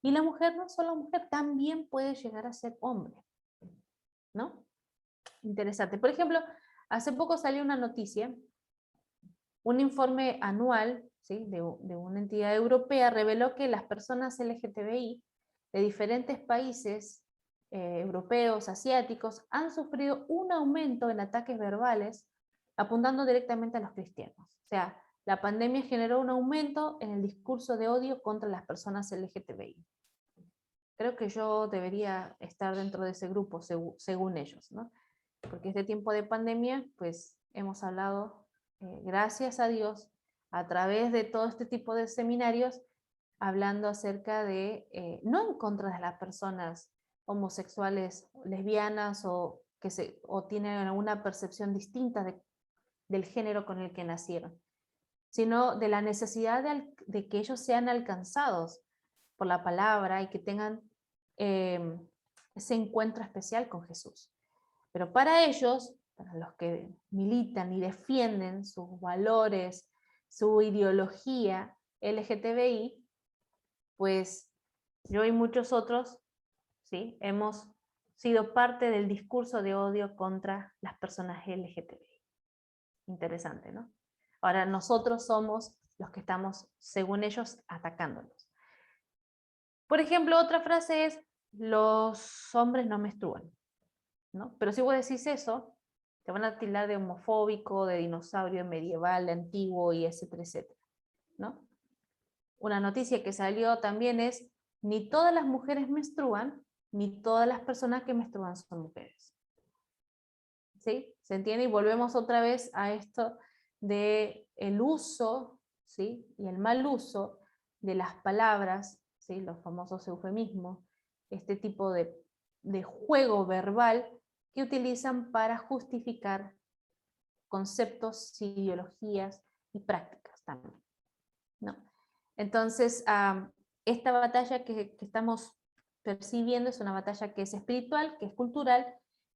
Y la mujer no es solo mujer, también puede llegar a ser hombre, ¿no? Interesante. Por ejemplo, hace poco salió una noticia, un informe anual, ¿sí?, de una entidad europea reveló que las personas LGTBI de diferentes países europeos, asiáticos, han sufrido un aumento en ataques verbales apuntando directamente a los cristianos. O sea, la pandemia generó un aumento en el discurso de odio contra las personas LGTBI. Creo que yo debería estar dentro de ese grupo, según ellos, ¿no? Porque este tiempo de pandemia, pues hemos hablado, gracias a Dios, a través de todo este tipo de seminarios, hablando acerca de, no en contra de las personas homosexuales, lesbianas o tienen alguna percepción distinta del género con el que nacieron, sino de la necesidad de que ellos sean alcanzados por la palabra y que tengan ese encuentro especial con Jesús. Pero para ellos, para los que militan y defienden sus valores, su ideología LGTBI, pues yo y muchos otros, ¿sí?, hemos sido parte del discurso de odio contra las personas LGTBI. Interesante, ¿no? Ahora nosotros somos los que estamos, según ellos, atacándolos. Por ejemplo, otra frase es, los hombres no menstruan, ¿no? Pero si vos decís eso, te van a tildar de homofóbico, de dinosaurio medieval, de antiguo, y etcétera, etcétera, ¿no? Una noticia que salió también es, ni todas las mujeres menstruan, ni todas las personas que menstruan son mujeres. ¿Sí? ¿Se entiende? Y volvemos otra vez a esto de el uso, ¿sí?, y el mal uso de las palabras, ¿sí?, los famosos eufemismos, este tipo de juego verbal que utilizan para justificar conceptos, ideologías y prácticas también, ¿no? Entonces, esta batalla que estamos percibiendo es una batalla que es espiritual, que es cultural,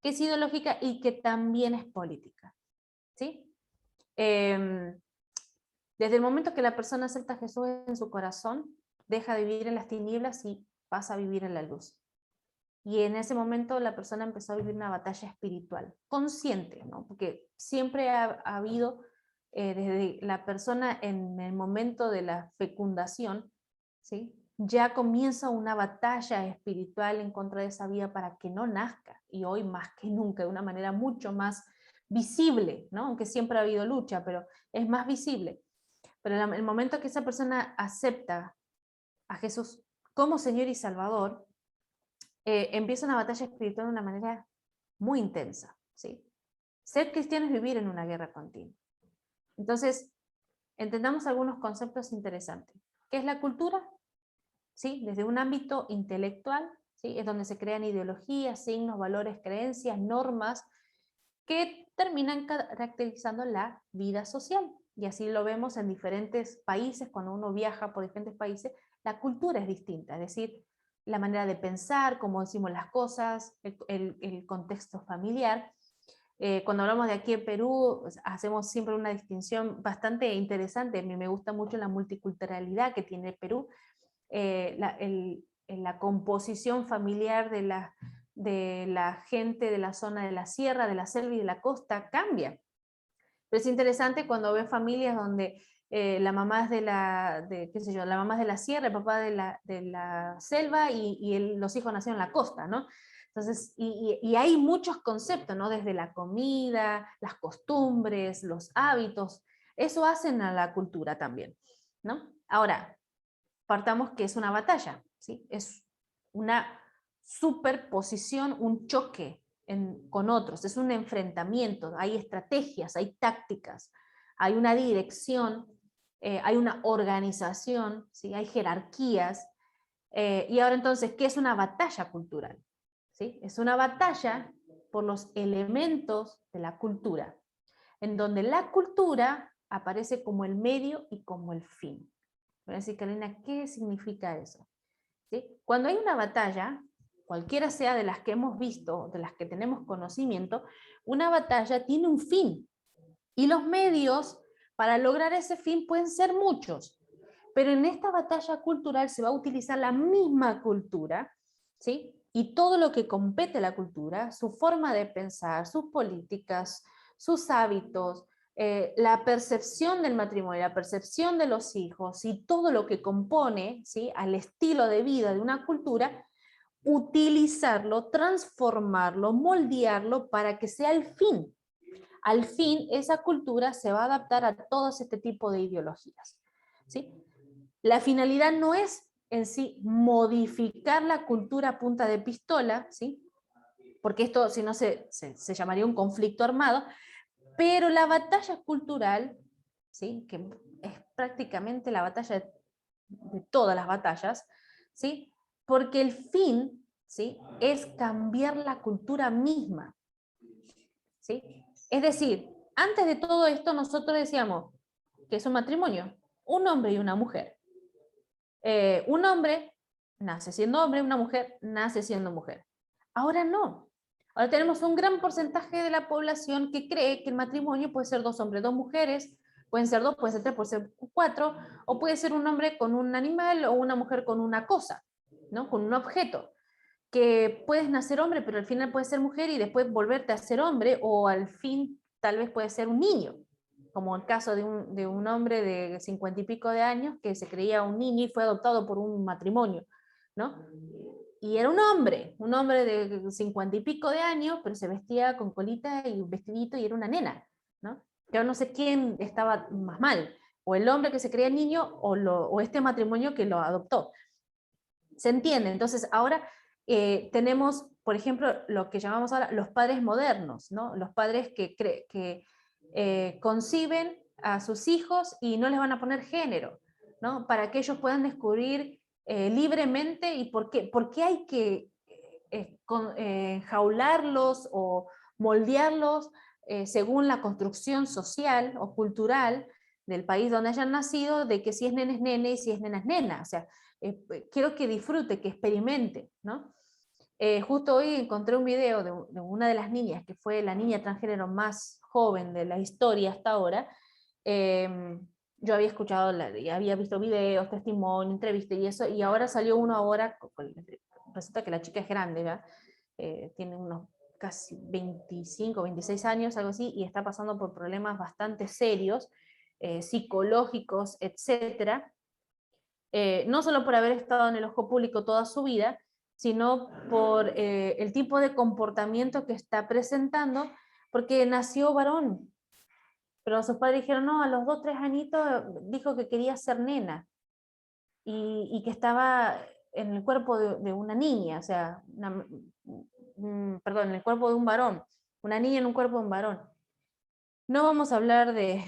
que es ideológica y que también es política, ¿sí? Desde el momento que la persona acepta a Jesús en su corazón, deja de vivir en las tinieblas y pasa a vivir en la luz. Y en ese momento la persona empezó a vivir una batalla espiritual, consciente, ¿no? Porque siempre ha habido, desde la persona en el momento de la fecundación, ¿sí?, ya comienza una batalla espiritual en contra de esa vida para que no nazca, y hoy más que nunca, de una manera mucho más visible, ¿no? Aunque siempre ha habido lucha, pero es más visible. Pero en el momento que esa persona acepta a Jesús como Señor y Salvador, empieza una batalla espiritual de una manera muy intensa, ¿sí? Ser cristiano es vivir en una guerra continua. Entonces, entendamos algunos conceptos interesantes. ¿Qué es la cultura? ¿Sí? Desde un ámbito intelectual, ¿sí?, es donde se crean ideologías, signos, valores, creencias, normas, que terminan caracterizando la vida social. Y así lo vemos en diferentes países, cuando uno viaja por diferentes países, la cultura es distinta, es decir, la manera de pensar, cómo decimos las cosas, el contexto familiar. Cuando hablamos de aquí en Perú, hacemos siempre una distinción bastante interesante. A mí me gusta mucho la multiculturalidad que tiene Perú, la composición familiar de la gente de la zona de la sierra, de la selva y de la costa cambia. Pero es interesante cuando ves familias donde la mamá es qué sé yo, la mamá es de la sierra, el papá de la selva y los hijos nacieron en la costa, ¿no? Entonces, y hay muchos conceptos, ¿no? Desde la comida, las costumbres, los hábitos, eso hacen a la cultura también, ¿no? Ahora, partamos que es una batalla, ¿sí? Es una superposición, un choque con otros, es un enfrentamiento, hay estrategias, hay tácticas, hay una dirección, hay una organización, ¿sí?, hay jerarquías. Y ahora entonces, ¿qué es una batalla cultural? ¿Sí? Es una batalla por los elementos de la cultura, en donde la cultura aparece como el medio y como el fin. Voy a decir, Carolina, ¿qué significa eso? ¿sí? Cuando hay una batalla, cualquiera sea de las que hemos visto, de las que tenemos conocimiento, una batalla tiene un fin. Y los medios para lograr ese fin pueden ser muchos. Pero en esta batalla cultural se va a utilizar la misma cultura, ¿sí? Y todo lo que compete a la cultura, su forma de pensar, sus políticas, sus hábitos, la percepción del matrimonio, la percepción de los hijos y todo lo que compone, ¿sí?, al estilo de vida de una cultura, utilizarlo, transformarlo, moldearlo para que sea el fin. Al fin, esa cultura se va a adaptar a todos este tipo de ideologías, ¿sí? La finalidad no es en sí modificar la cultura a punta de pistola, ¿sí? Porque esto, si no, se llamaría un conflicto armado, pero la batalla cultural, ¿sí?, que es prácticamente la batalla de todas las batallas, ¿sí?, porque el fin, ¿sí?, es cambiar la cultura misma, ¿sí? Es decir, antes de todo esto nosotros decíamos que es un matrimonio, un hombre y una mujer. Un hombre nace siendo hombre, una mujer nace siendo mujer. Ahora no. Ahora tenemos un gran porcentaje de la población que cree que el matrimonio puede ser dos hombres, dos mujeres, pueden ser dos, puede ser tres, puede ser cuatro, o puede ser un hombre con un animal o una mujer con una cosa, ¿no?, con un objeto. Que puedes nacer hombre, pero al final puedes ser mujer y después volverte a ser hombre, o al fin tal vez puede ser un niño, como el caso de un hombre de 50 y pico de años que se creía un niño y fue adoptado por un matrimonio, ¿no? Y era un hombre de 50 y pico de años, pero se vestía con colita y un vestidito y era una nena, ¿no? Yo no sé quién estaba más mal, o el hombre que se creía niño o este matrimonio que lo adoptó. ¿Se entiende? Entonces ahora tenemos, por ejemplo, lo que llamamos ahora los padres modernos, ¿no? Los padres que conciben a sus hijos y no les van a poner género, ¿no?, para que ellos puedan descubrir libremente y por qué hay que enjaularlos o moldearlos según la construcción social o cultural del país donde hayan nacido, de que si es nene y si es nena es nena. O sea, quiero que disfrute, que experimente, ¿no? Justo hoy encontré un video de una de las niñas, que fue la niña transgénero más joven de la historia hasta ahora. Yo había escuchado, y había visto videos, testimonios, entrevistas y eso, y ahora salió uno ahora, resulta que la chica es grande, ¿verdad? Tiene unos casi 25, 26 años, algo así, y está pasando por problemas bastante serios, psicológicos, etcétera, no solo por haber estado en el ojo público toda su vida, sino por el tipo de comportamiento que está presentando, porque nació varón, pero sus padres dijeron, no, a los 2, 3 añitos dijo que quería ser nena, y que estaba en el cuerpo de una niña, o sea, perdón, en el cuerpo de un varón, una niña en un cuerpo de un varón. No vamos a hablar de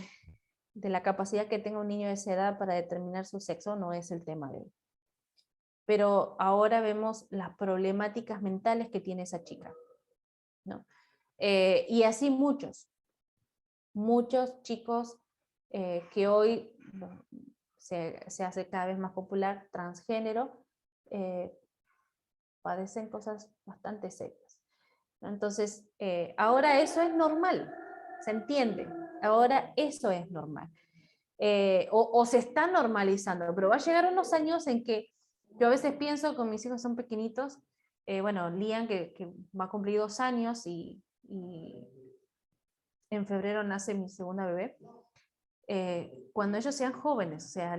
la capacidad que tenga un niño de esa edad para determinar su sexo, no es el tema de hoy. Pero ahora vemos las problemáticas mentales que tiene esa chica, ¿no? Y así muchos chicos que hoy se hace cada vez más popular, transgénero, padecen cosas bastante serias. Entonces, ahora eso es normal, ¿se entiende? Ahora eso es normal. O se está normalizando, pero va a llegar unos años en que yo a veces pienso con mis hijos, son pequeñitos, bueno, Liam que va a cumplir 2 años y en febrero nace mi segunda bebé, cuando ellos sean jóvenes, o sea,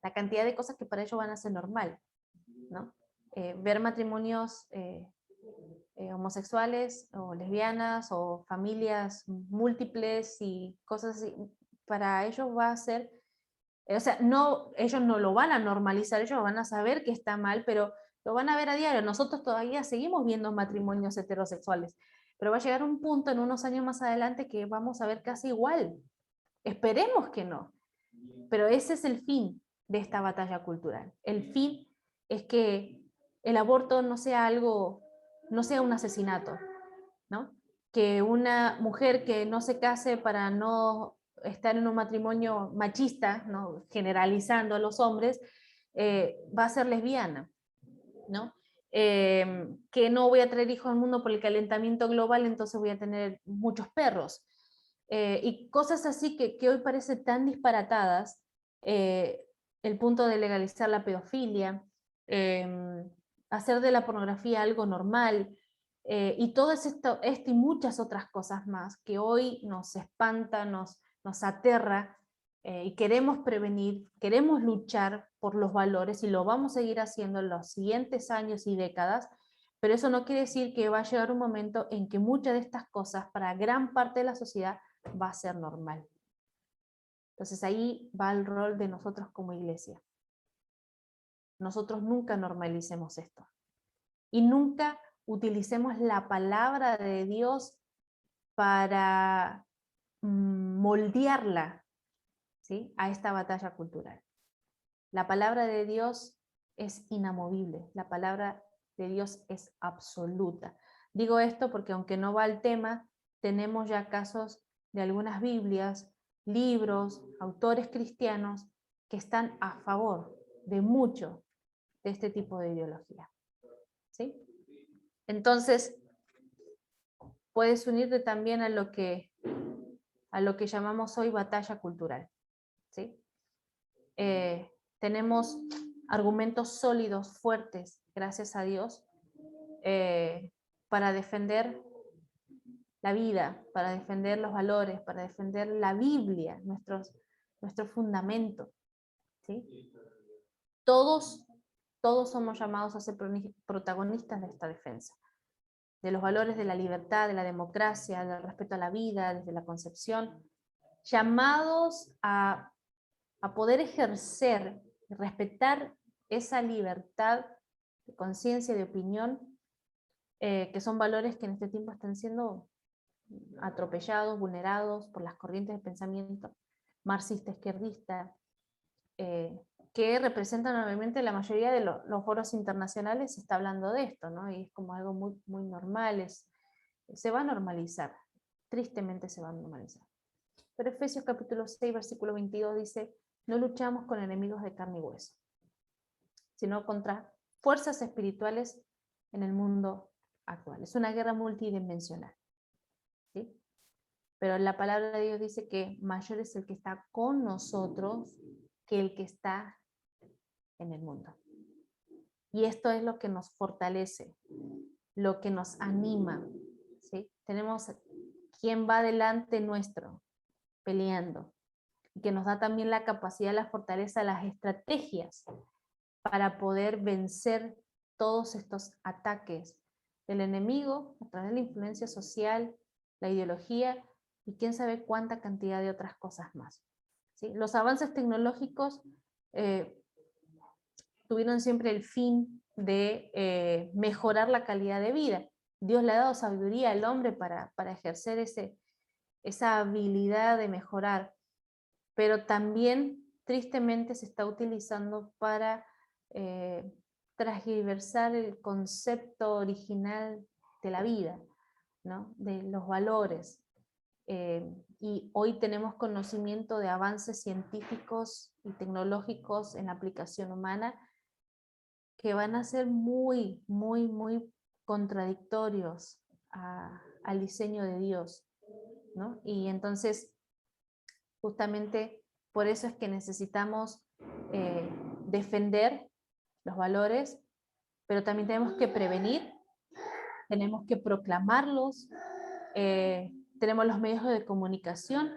la cantidad de cosas que para ellos van a ser normal, ¿no? Ver matrimonios homosexuales o lesbianas o familias múltiples y cosas así, para ellos va a ser, o sea, no, ellos no lo van a normalizar, ellos van a saber que está mal, pero lo van a ver a diario. Nosotros todavía seguimos viendo matrimonios heterosexuales, pero va a llegar un punto en unos años más adelante que vamos a ver casi igual. Esperemos que no, pero ese es el fin de esta batalla cultural. El fin es que el aborto no sea algo, no sea un asesinato, ¿no? Que una mujer que no se case para no estar en un matrimonio machista, ¿no?, generalizando a los hombres, va a ser lesbiana, ¿no? Que no voy a traer hijos al mundo por el calentamiento global, entonces voy a tener muchos perros. Y cosas así que hoy parecen tan disparatadas, el punto de legalizar la pedofilia, hacer de la pornografía algo normal, y todo esto y muchas otras cosas más que hoy nos espanta, nos aterra, y queremos prevenir, queremos luchar por los valores y lo vamos a seguir haciendo en los siguientes años y décadas, pero eso no quiere decir que va a llegar un momento en que muchas de estas cosas para gran parte de la sociedad va a ser normal. Entonces ahí va el rol de nosotros como iglesia. Nosotros nunca normalicemos esto y nunca utilicemos la palabra de Dios para moldearla, ¿sí?, a esta batalla cultural. La palabra de Dios es inamovible, la palabra de Dios es absoluta. Digo esto porque aunque no va al tema, tenemos ya casos de algunas Biblias, libros, autores cristianos que están a favor de mucho de este tipo de ideología, ¿sí? Entonces, puedes unirte también a lo que llamamos hoy batalla cultural, ¿sí? Tenemos argumentos sólidos, fuertes, gracias a Dios, para defender la vida, para defender los valores, para defender la Biblia, nuestro fundamento, ¿sí? Todos somos llamados a ser protagonistas de esta defensa, de los valores de la libertad, de la democracia, del respeto a la vida, desde la concepción, llamados a poder ejercer y respetar esa libertad de conciencia y de opinión, que son valores que en este tiempo están siendo atropellados, vulnerados por las corrientes de pensamiento marxista, izquierdista, que representan obviamente la mayoría de los foros internacionales. Se está hablando de esto, ¿no? Y es como algo muy, muy normal, se va a normalizar, tristemente se va a normalizar. Pero Efesios capítulo 6, versículo 22 dice: no luchamos con enemigos de carne y hueso, sino contra fuerzas espirituales en el mundo actual. Es una guerra multidimensional, ¿sí? Pero la palabra de Dios dice que mayor es el que está con nosotros que el que está en el mundo. Y esto es lo que nos fortalece, lo que nos anima, ¿sí? Tenemos quien va delante nuestro, peleando, y que nos da también la capacidad, la fortaleza, las estrategias para poder vencer todos estos ataques del enemigo a través de la influencia social, la ideología y quién sabe cuánta cantidad de otras cosas más, ¿sí? Los avances tecnológicos tuvieron siempre el fin de mejorar la calidad de vida. Dios le ha dado sabiduría al hombre para ejercer esa habilidad de mejorar, pero también tristemente se está utilizando para transgiversar el concepto original de la vida, ¿no?, de los valores. Y hoy tenemos conocimiento de avances científicos y tecnológicos en la aplicación humana que van a ser muy, muy, muy contradictorios al diseño de Dios, ¿no? Y entonces, justamente por eso es que necesitamos defender los valores, pero también tenemos que prevenir, tenemos que proclamarlos, tenemos los medios de comunicación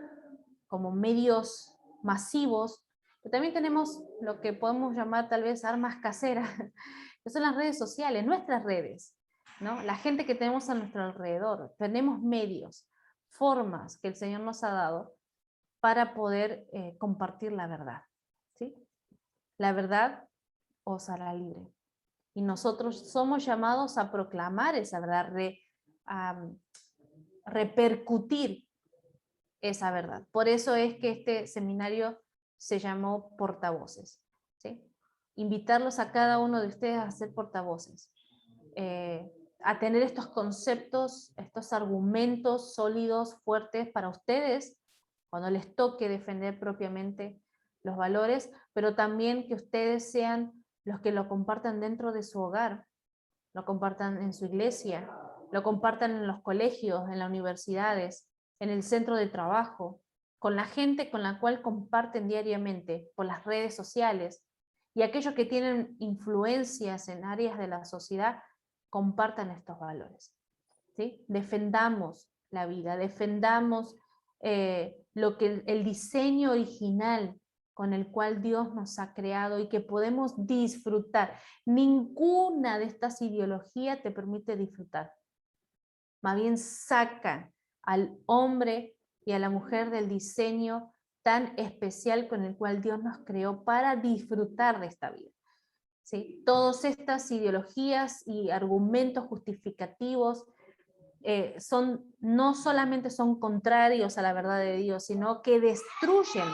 como medios masivos, pero también tenemos lo que podemos llamar tal vez armas caseras, que son las redes sociales, nuestras redes, ¿no? La gente que tenemos a nuestro alrededor. Tenemos medios, formas que el Señor nos ha dado para poder compartir la verdad, ¿sí? La verdad os hará libre. Y nosotros somos llamados a proclamar esa verdad, a repercutir esa verdad. Por eso es que este seminario se llamó Portavoces, ¿sí? Invitarlos a cada uno de ustedes a ser portavoces, a tener estos conceptos, estos argumentos sólidos, fuertes para ustedes, cuando les toque defender propiamente los valores, pero también que ustedes sean los que lo compartan dentro de su hogar, lo compartan en su iglesia, lo compartan en los colegios, en las universidades, en el centro de trabajo, con la gente con la cual comparten diariamente, por las redes sociales, y aquellos que tienen influencias en áreas de la sociedad, compartan estos valores. ¿Sí? Defendamos la vida, defendamos lo que el diseño original con el cual Dios nos ha creado y que podemos disfrutar. Ninguna de estas ideologías te permite disfrutar. Más bien saca al hombre y a la mujer del diseño tan especial con el cual Dios nos creó para disfrutar de esta vida. ¿Sí? Todas estas ideologías y argumentos justificativos no solamente son contrarios a la verdad de Dios, sino que destruyen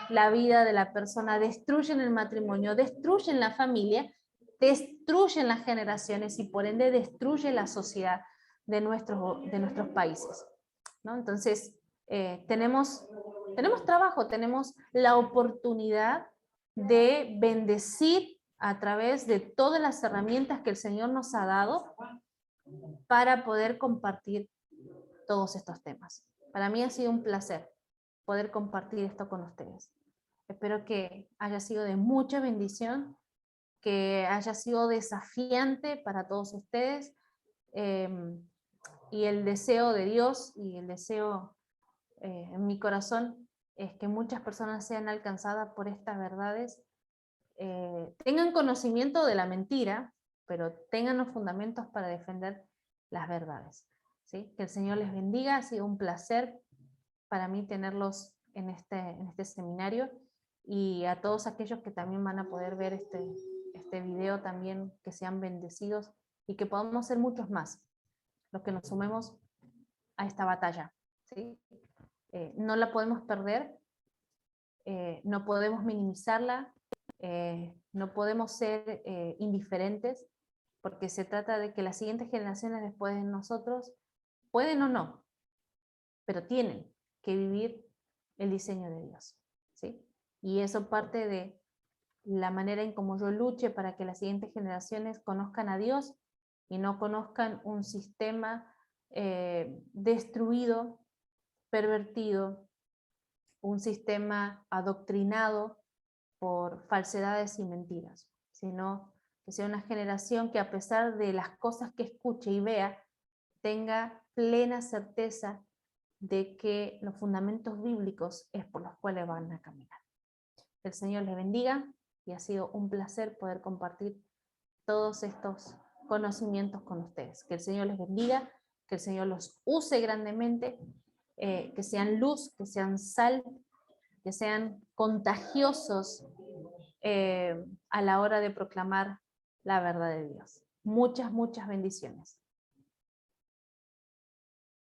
la vida de la persona, destruyen el matrimonio, destruyen la familia, destruyen las generaciones y por ende destruye la sociedad de nuestros países, ¿no? Entonces, tenemos trabajo, tenemos la oportunidad de bendecir a través de todas las herramientas que el Señor nos ha dado para poder compartir todos estos temas. Para mí ha sido un placer poder compartir esto con ustedes. Espero que haya sido de mucha bendición, que haya sido desafiante para todos ustedes, y el deseo de Dios y el deseo en mi corazón es que muchas personas sean alcanzadas por estas verdades, tengan conocimiento de la mentira, pero tengan los fundamentos para defender las verdades. ¿Sí? Que el Señor les bendiga, ha sido un placer para mí tenerlos en este seminario, y a todos aquellos que también van a poder ver este video también, que sean bendecidos y que podamos ser muchos más los que nos sumemos a esta batalla. ¿Sí? No la podemos perder, no podemos minimizarla, no podemos ser indiferentes, porque se trata de que las siguientes generaciones después de nosotros pueden o no, pero tienen que vivir el diseño de Dios. ¿Sí? Y eso parte de la manera en cómo yo luche para que las siguientes generaciones conozcan a Dios y no conozcan un sistema destruido, pervertido, un sistema adoctrinado por falsedades y mentiras, sino que sea una generación que, a pesar de las cosas que escuche y vea, tenga plena certeza de que los fundamentos bíblicos es por los cuales van a caminar. El Señor les bendiga, y ha sido un placer poder compartir todos estos conocimientos con ustedes. Que el Señor les bendiga, que el Señor los use grandemente, que sean luz, que sean sal, que sean contagiosos a la hora de proclamar la verdad de Dios. Muchas, muchas bendiciones.